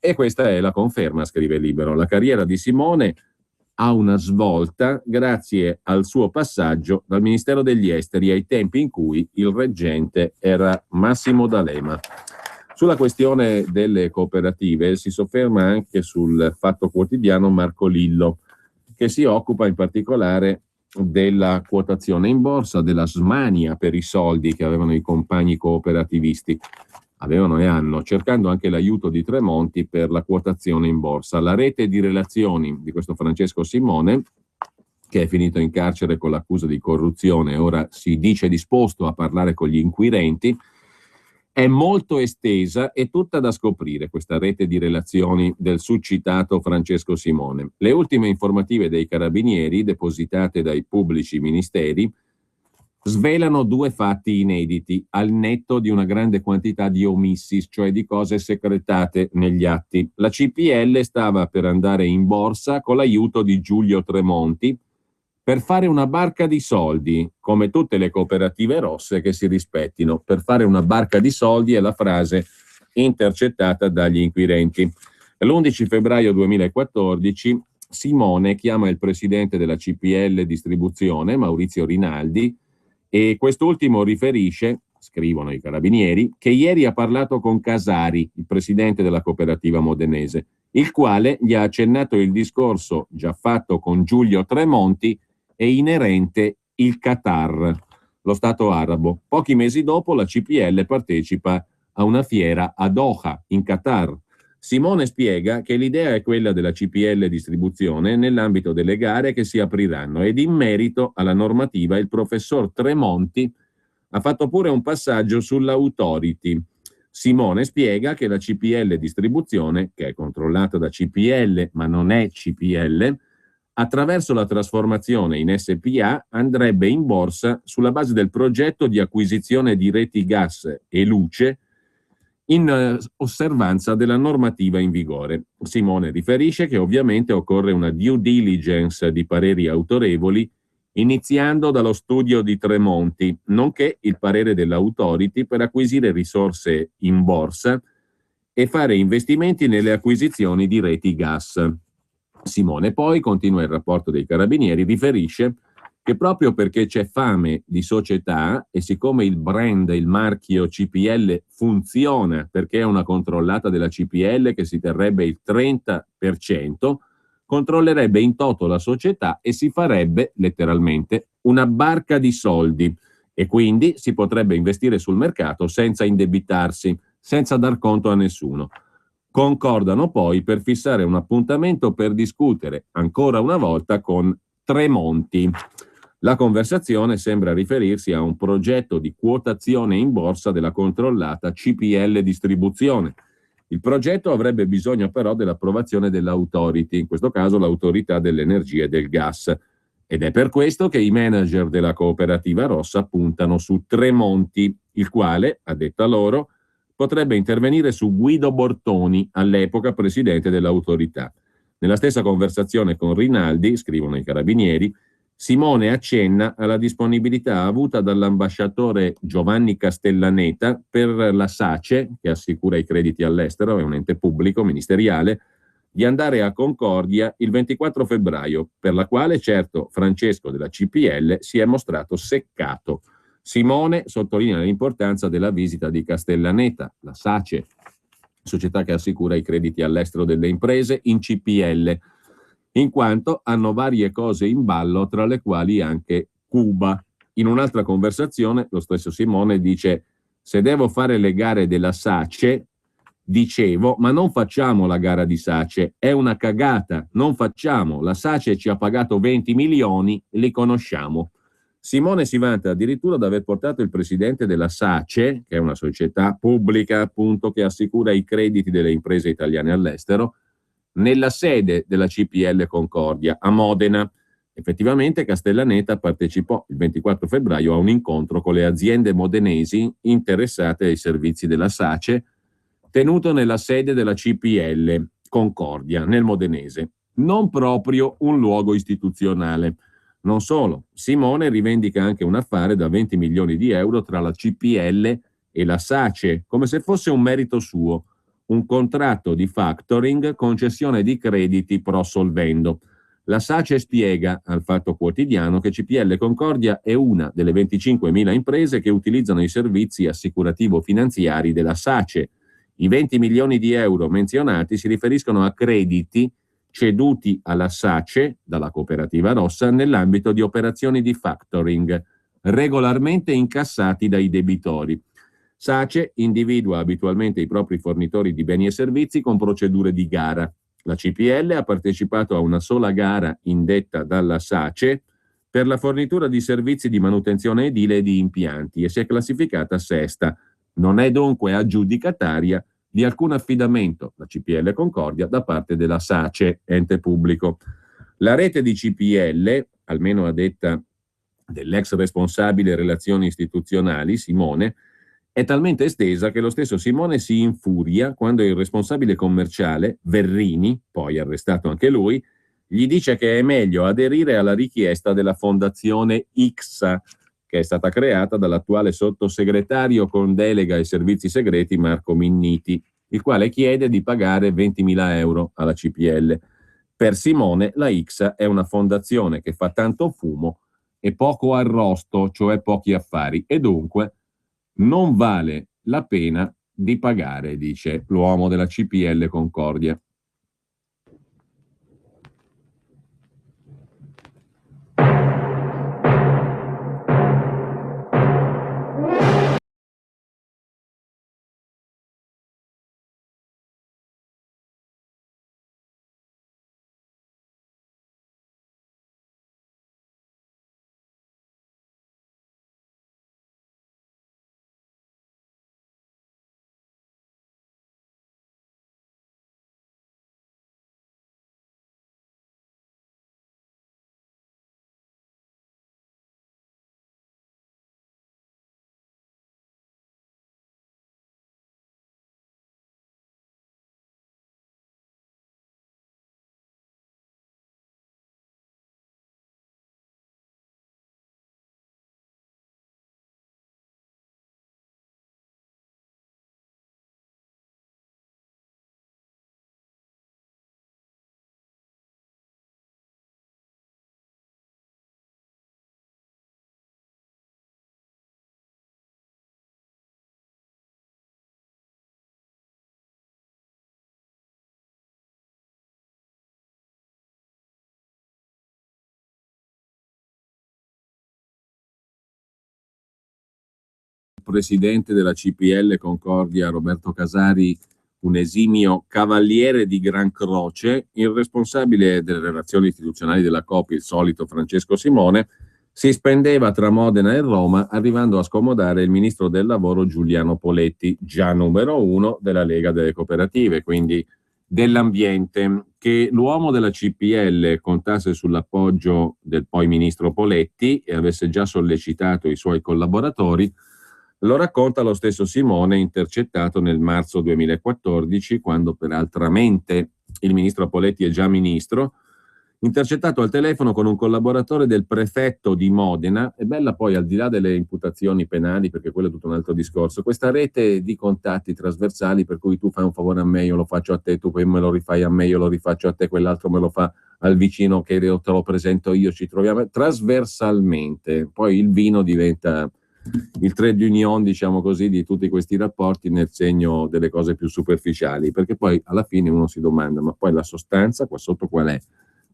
E questa è la conferma, scrive Libero. La carriera di Simone ha una svolta grazie al suo passaggio dal Ministero degli Esteri ai tempi in cui il reggente era Massimo D'Alema. Sulla questione delle cooperative si sofferma anche sul Fatto Quotidiano Marco Lillo, che si occupa in particolare della quotazione in borsa, della smania per i soldi che avevano i compagni cooperativisti, avevano e hanno, cercando anche l'aiuto di Tremonti per la quotazione in borsa. La rete di relazioni di questo Francesco Simone, che è finito in carcere con l'accusa di corruzione, ora si dice disposto a parlare con gli inquirenti, è molto estesa e tutta da scoprire, questa rete di relazioni del succitato Francesco Simone. Le ultime informative dei carabinieri, depositate dai pubblici ministeri, svelano due fatti inediti, al netto di una grande quantità di omissi, cioè di cose segretate negli atti. La CPL stava per andare in borsa con l'aiuto di Giulio Tremonti, per fare una barca di soldi, come tutte le cooperative rosse che si rispettino. Per fare una barca di soldi è la frase intercettata dagli inquirenti. L'11 febbraio 2014 Simone chiama il presidente della CPL Distribuzione, Maurizio Rinaldi, e quest'ultimo riferisce, scrivono i carabinieri, che ieri ha parlato con Casari, il presidente della cooperativa modenese, il quale gli ha accennato il discorso già fatto con Giulio Tremonti e inerente il Qatar, lo Stato arabo. Pochi mesi dopo la CPL partecipa a una fiera a Doha, in Qatar. Simone spiega che l'idea è quella della CPL Distribuzione nell'ambito delle gare che si apriranno ed in merito alla normativa il professor Tremonti ha fatto pure un passaggio sull'autority. Simone spiega che la CPL Distribuzione, che è controllata da CPL ma non è CPL, attraverso la trasformazione in SPA andrebbe in borsa sulla base del progetto di acquisizione di reti gas e luce in osservanza della normativa in vigore. Simone riferisce che ovviamente occorre una due diligence di pareri autorevoli, iniziando dallo studio di Tremonti, nonché il parere dell'Authority per acquisire risorse in borsa e fare investimenti nelle acquisizioni di reti gas. Simone poi, continua il rapporto dei Carabinieri, riferisce che proprio perché c'è fame di società e siccome il brand, il marchio CPL funziona perché è una controllata della CPL che si terrebbe il 30%, controllerebbe in toto la società e si farebbe letteralmente una barca di soldi e quindi si potrebbe investire sul mercato senza indebitarsi, senza dar conto a nessuno. Concordano poi per fissare un appuntamento per discutere ancora una volta con Tremonti. La conversazione sembra riferirsi a un progetto di quotazione in borsa della controllata CPL Distribuzione. Il progetto avrebbe bisogno però dell'approvazione dell'Authority, in questo caso l'Autorità dell'Energia e del Gas. Ed è per questo che i manager della cooperativa rossa puntano su Tremonti, il quale, a detta loro, potrebbe intervenire su Guido Bortoni, all'epoca presidente dell'Autorità. Nella stessa conversazione con Rinaldi, scrivono i Carabinieri, Simone accenna alla disponibilità avuta dall'ambasciatore Giovanni Castellaneta per la SACE, che assicura i crediti all'estero, è un ente pubblico ministeriale, di andare a Concordia il 24 febbraio, per la quale certo Francesco della CPL si è mostrato seccato. Simone sottolinea l'importanza della visita di Castellaneta, la SACE, società che assicura i crediti all'estero delle imprese, in CPL, in quanto hanno varie cose in ballo, tra le quali anche Cuba. In un'altra conversazione, lo stesso Simone dice: se devo fare le gare della SACE, dicevo, ma non facciamo la gara di SACE, è una cagata, non facciamo, la SACE ci ha pagato 20 milioni, li conosciamo. Simone si vanta addirittura di aver portato il presidente della SACE, che è una società pubblica appunto che assicura i crediti delle imprese italiane all'estero, nella sede della CPL Concordia a Modena. Effettivamente Castellaneta partecipò il 24 febbraio a un incontro con le aziende modenesi interessate ai servizi della SACE, tenuto nella sede della CPL Concordia, nel modenese. Non proprio un luogo istituzionale. Non solo, Simone rivendica anche un affare da 20 milioni di euro tra la CPL e la SACE, come se fosse un merito suo, un contratto di factoring, concessione di crediti pro solvendo. La SACE spiega al Fatto Quotidiano che CPL Concordia è una delle 25.000 imprese che utilizzano i servizi assicurativo-finanziari della SACE. I 20 milioni di euro menzionati si riferiscono a crediti ceduti alla SACE dalla cooperativa rossa nell'ambito di operazioni di factoring, regolarmente incassati dai debitori. SACE individua abitualmente i propri fornitori di beni e servizi con procedure di gara. La CPL ha partecipato a una sola gara indetta dalla SACE per la fornitura di servizi di manutenzione edile e di impianti e si è classificata sesta. Non è dunque aggiudicataria di alcun affidamento, la CPL Concordia, da parte della SACE, ente pubblico. La rete di CPL, almeno a detta dell'ex responsabile relazioni istituzionali, Simone, è talmente estesa che lo stesso Simone si infuria quando il responsabile commerciale, Verrini, poi arrestato anche lui, gli dice che è meglio aderire alla richiesta della Fondazione IXA, che è stata creata dall'attuale sottosegretario con delega ai servizi segreti Marco Minniti, il quale chiede di pagare 20.000 euro alla CPL. Per Simone la IXA è una fondazione che fa tanto fumo e poco arrosto, cioè pochi affari, e dunque non vale la pena di pagare, dice l'uomo della CPL Concordia. presidente della CPL Concordia Roberto Casari un esimio cavaliere di Gran Croce, il responsabile delle relazioni istituzionali della Copi, il solito Francesco Simone, si spendeva tra Modena e Roma, arrivando a scomodare il ministro del lavoro Giuliano Poletti, già numero 1 della Lega delle Cooperative, quindi dell'ambiente. Che l'uomo della CPL contasse sull'appoggio del poi ministro Poletti e avesse già sollecitato i suoi collaboratori lo racconta lo stesso Simone, intercettato nel marzo 2014, quando peraltramente il ministro Poletti è già ministro, intercettato al telefono con un collaboratore del prefetto di Modena. È bella poi, al di là delle imputazioni penali, perché quello è tutto un altro discorso, questa rete di contatti trasversali per cui tu fai un favore a me, io lo faccio a te, tu poi me lo rifai a me, io lo rifaccio a te, quell'altro me lo fa al vicino che te lo presento io, ci troviamo trasversalmente. Poi il vino diventa il trade union, diciamo così, di tutti questi rapporti nel segno delle cose più superficiali, perché poi alla fine uno si domanda, ma poi la sostanza qua sotto qual è?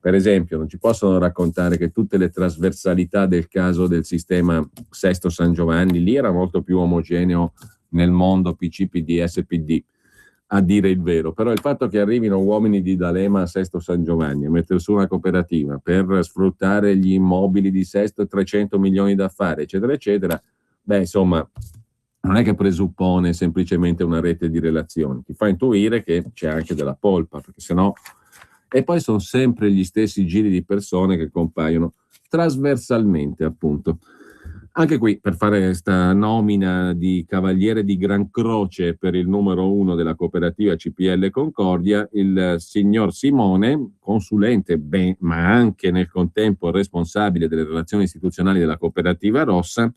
Per esempio, non ci possono raccontare che tutte le trasversalità del caso del sistema Sesto San Giovanni, lì era molto più omogeneo nel mondo PC, PD, SPD, a dire il vero. Però il fatto che arrivino uomini di D'Alema a Sesto San Giovanni a mettere su una cooperativa per sfruttare gli immobili di Sesto, 300 milioni da fare, eccetera, eccetera, beh, insomma, non è che presuppone semplicemente una rete di relazioni, ti fa intuire che c'è anche della polpa, perché sennò... E poi sono sempre gli stessi giri di persone che compaiono trasversalmente, appunto. Anche qui, per fare questa nomina di cavaliere di Gran Croce per il numero 1 della cooperativa CPL Concordia, il signor Simone, consulente, ma anche nel contempo responsabile delle relazioni istituzionali della cooperativa rossa,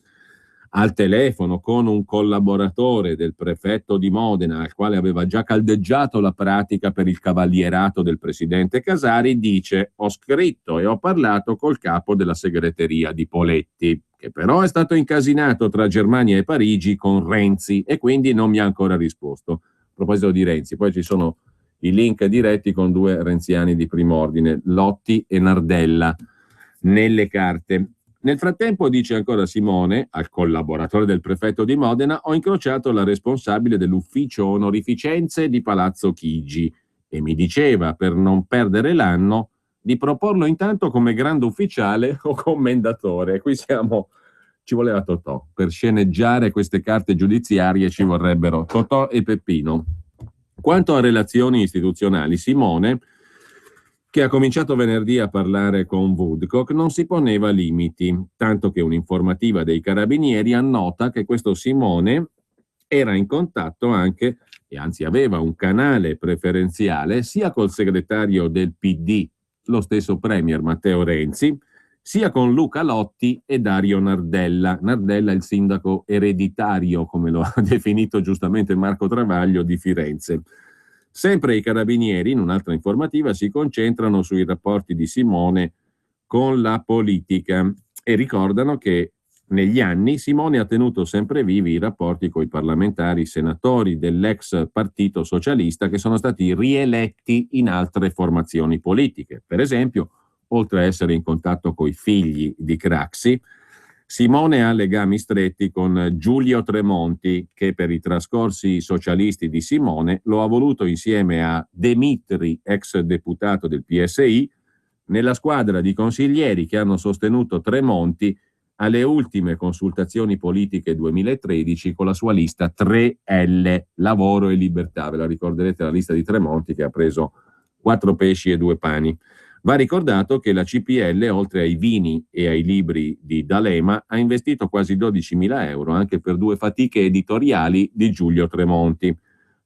al telefono con un collaboratore del prefetto di Modena, al quale aveva già caldeggiato la pratica per il cavalierato del presidente Casari, dice: ho scritto e ho parlato col capo della segreteria di Poletti, che però è stato incasinato tra Germania e Parigi con Renzi e quindi non mi ha ancora risposto. A proposito di Renzi, poi ci sono i link diretti con due renziani di prim'ordine, Lotti e Nardella, nelle carte. Nel frattempo, dice ancora Simone, al collaboratore del prefetto di Modena, ho incrociato la responsabile dell'ufficio onorificenze di Palazzo Chigi e mi diceva, per non perdere l'anno, di proporlo intanto come grande ufficiale o commendatore. Qui ci voleva Totò. Per sceneggiare queste carte giudiziarie ci vorrebbero Totò e Peppino. Quanto a relazioni istituzionali, Simone, che ha cominciato venerdì a parlare con Woodcock, non si poneva limiti, tanto che un'informativa dei carabinieri annota che questo Simone era in contatto anche, e anzi aveva un canale preferenziale, sia col segretario del PD, lo stesso premier Matteo Renzi, sia con Luca Lotti e Dario Nardella. Nardella è il sindaco ereditario, come lo ha definito giustamente Marco Travaglio, di Firenze. Sempre i carabinieri, in un'altra informativa, si concentrano sui rapporti di Simone con la politica e ricordano che negli anni Simone ha tenuto sempre vivi i rapporti con i parlamentari senatori dell'ex Partito Socialista che sono stati rieletti in altre formazioni politiche. Per esempio, oltre a essere in contatto coi figli di Craxi, Simone ha legami stretti con Giulio Tremonti, che per i trascorsi socialisti di Simone lo ha voluto insieme a Demitri, ex deputato del PSI, nella squadra di consiglieri che hanno sostenuto Tremonti alle ultime consultazioni politiche 2013 con la sua lista 3L, Lavoro e Libertà. Ve la ricorderete, la lista di Tremonti che ha preso 4 pesci e 2 pani. Va ricordato che la CPL, oltre ai vini e ai libri di D'Alema, ha investito quasi 12.000 euro anche per 2 fatiche editoriali di Giulio Tremonti.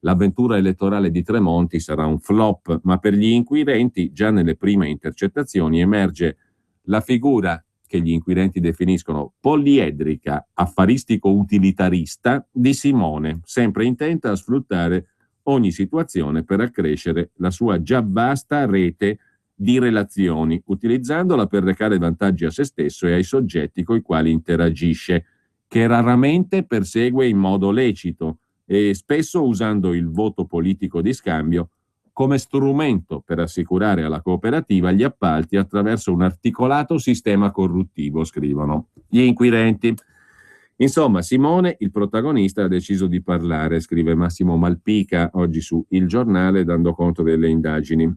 L'avventura elettorale di Tremonti sarà un flop, ma per gli inquirenti, già nelle prime intercettazioni, emerge la figura che gli inquirenti definiscono poliedrica, affaristico-utilitarista di Simone, sempre intenta a sfruttare ogni situazione per accrescere la sua già vasta rete di relazioni, utilizzandola per recare vantaggi a se stesso e ai soggetti coi quali interagisce, che raramente persegue in modo lecito e spesso usando il voto politico di scambio come strumento per assicurare alla cooperativa gli appalti attraverso un articolato sistema corruttivo, scrivono gli inquirenti. Insomma, Simone, il protagonista, ha deciso di parlare, scrive Massimo Malpica oggi su Il Giornale, dando conto delle indagini.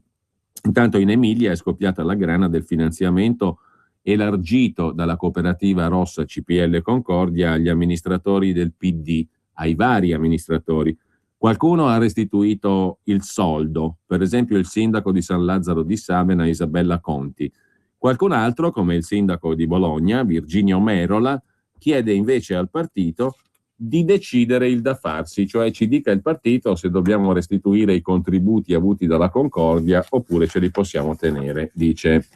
Intanto in Emilia è scoppiata la grana del finanziamento elargito dalla cooperativa rossa CPL Concordia agli amministratori del PD, ai vari amministratori. Qualcuno ha restituito il soldo, per esempio il sindaco di San Lazzaro di Savena, Isabella Conti. Qualcun altro, come il sindaco di Bologna, Virginio Merola, chiede invece al partito di decidere il da farsi, cioè ci dica il partito se dobbiamo restituire i contributi avuti dalla Concordia oppure ce li possiamo tenere, dice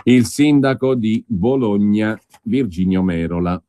il sindaco di Bologna, Virginio Merola.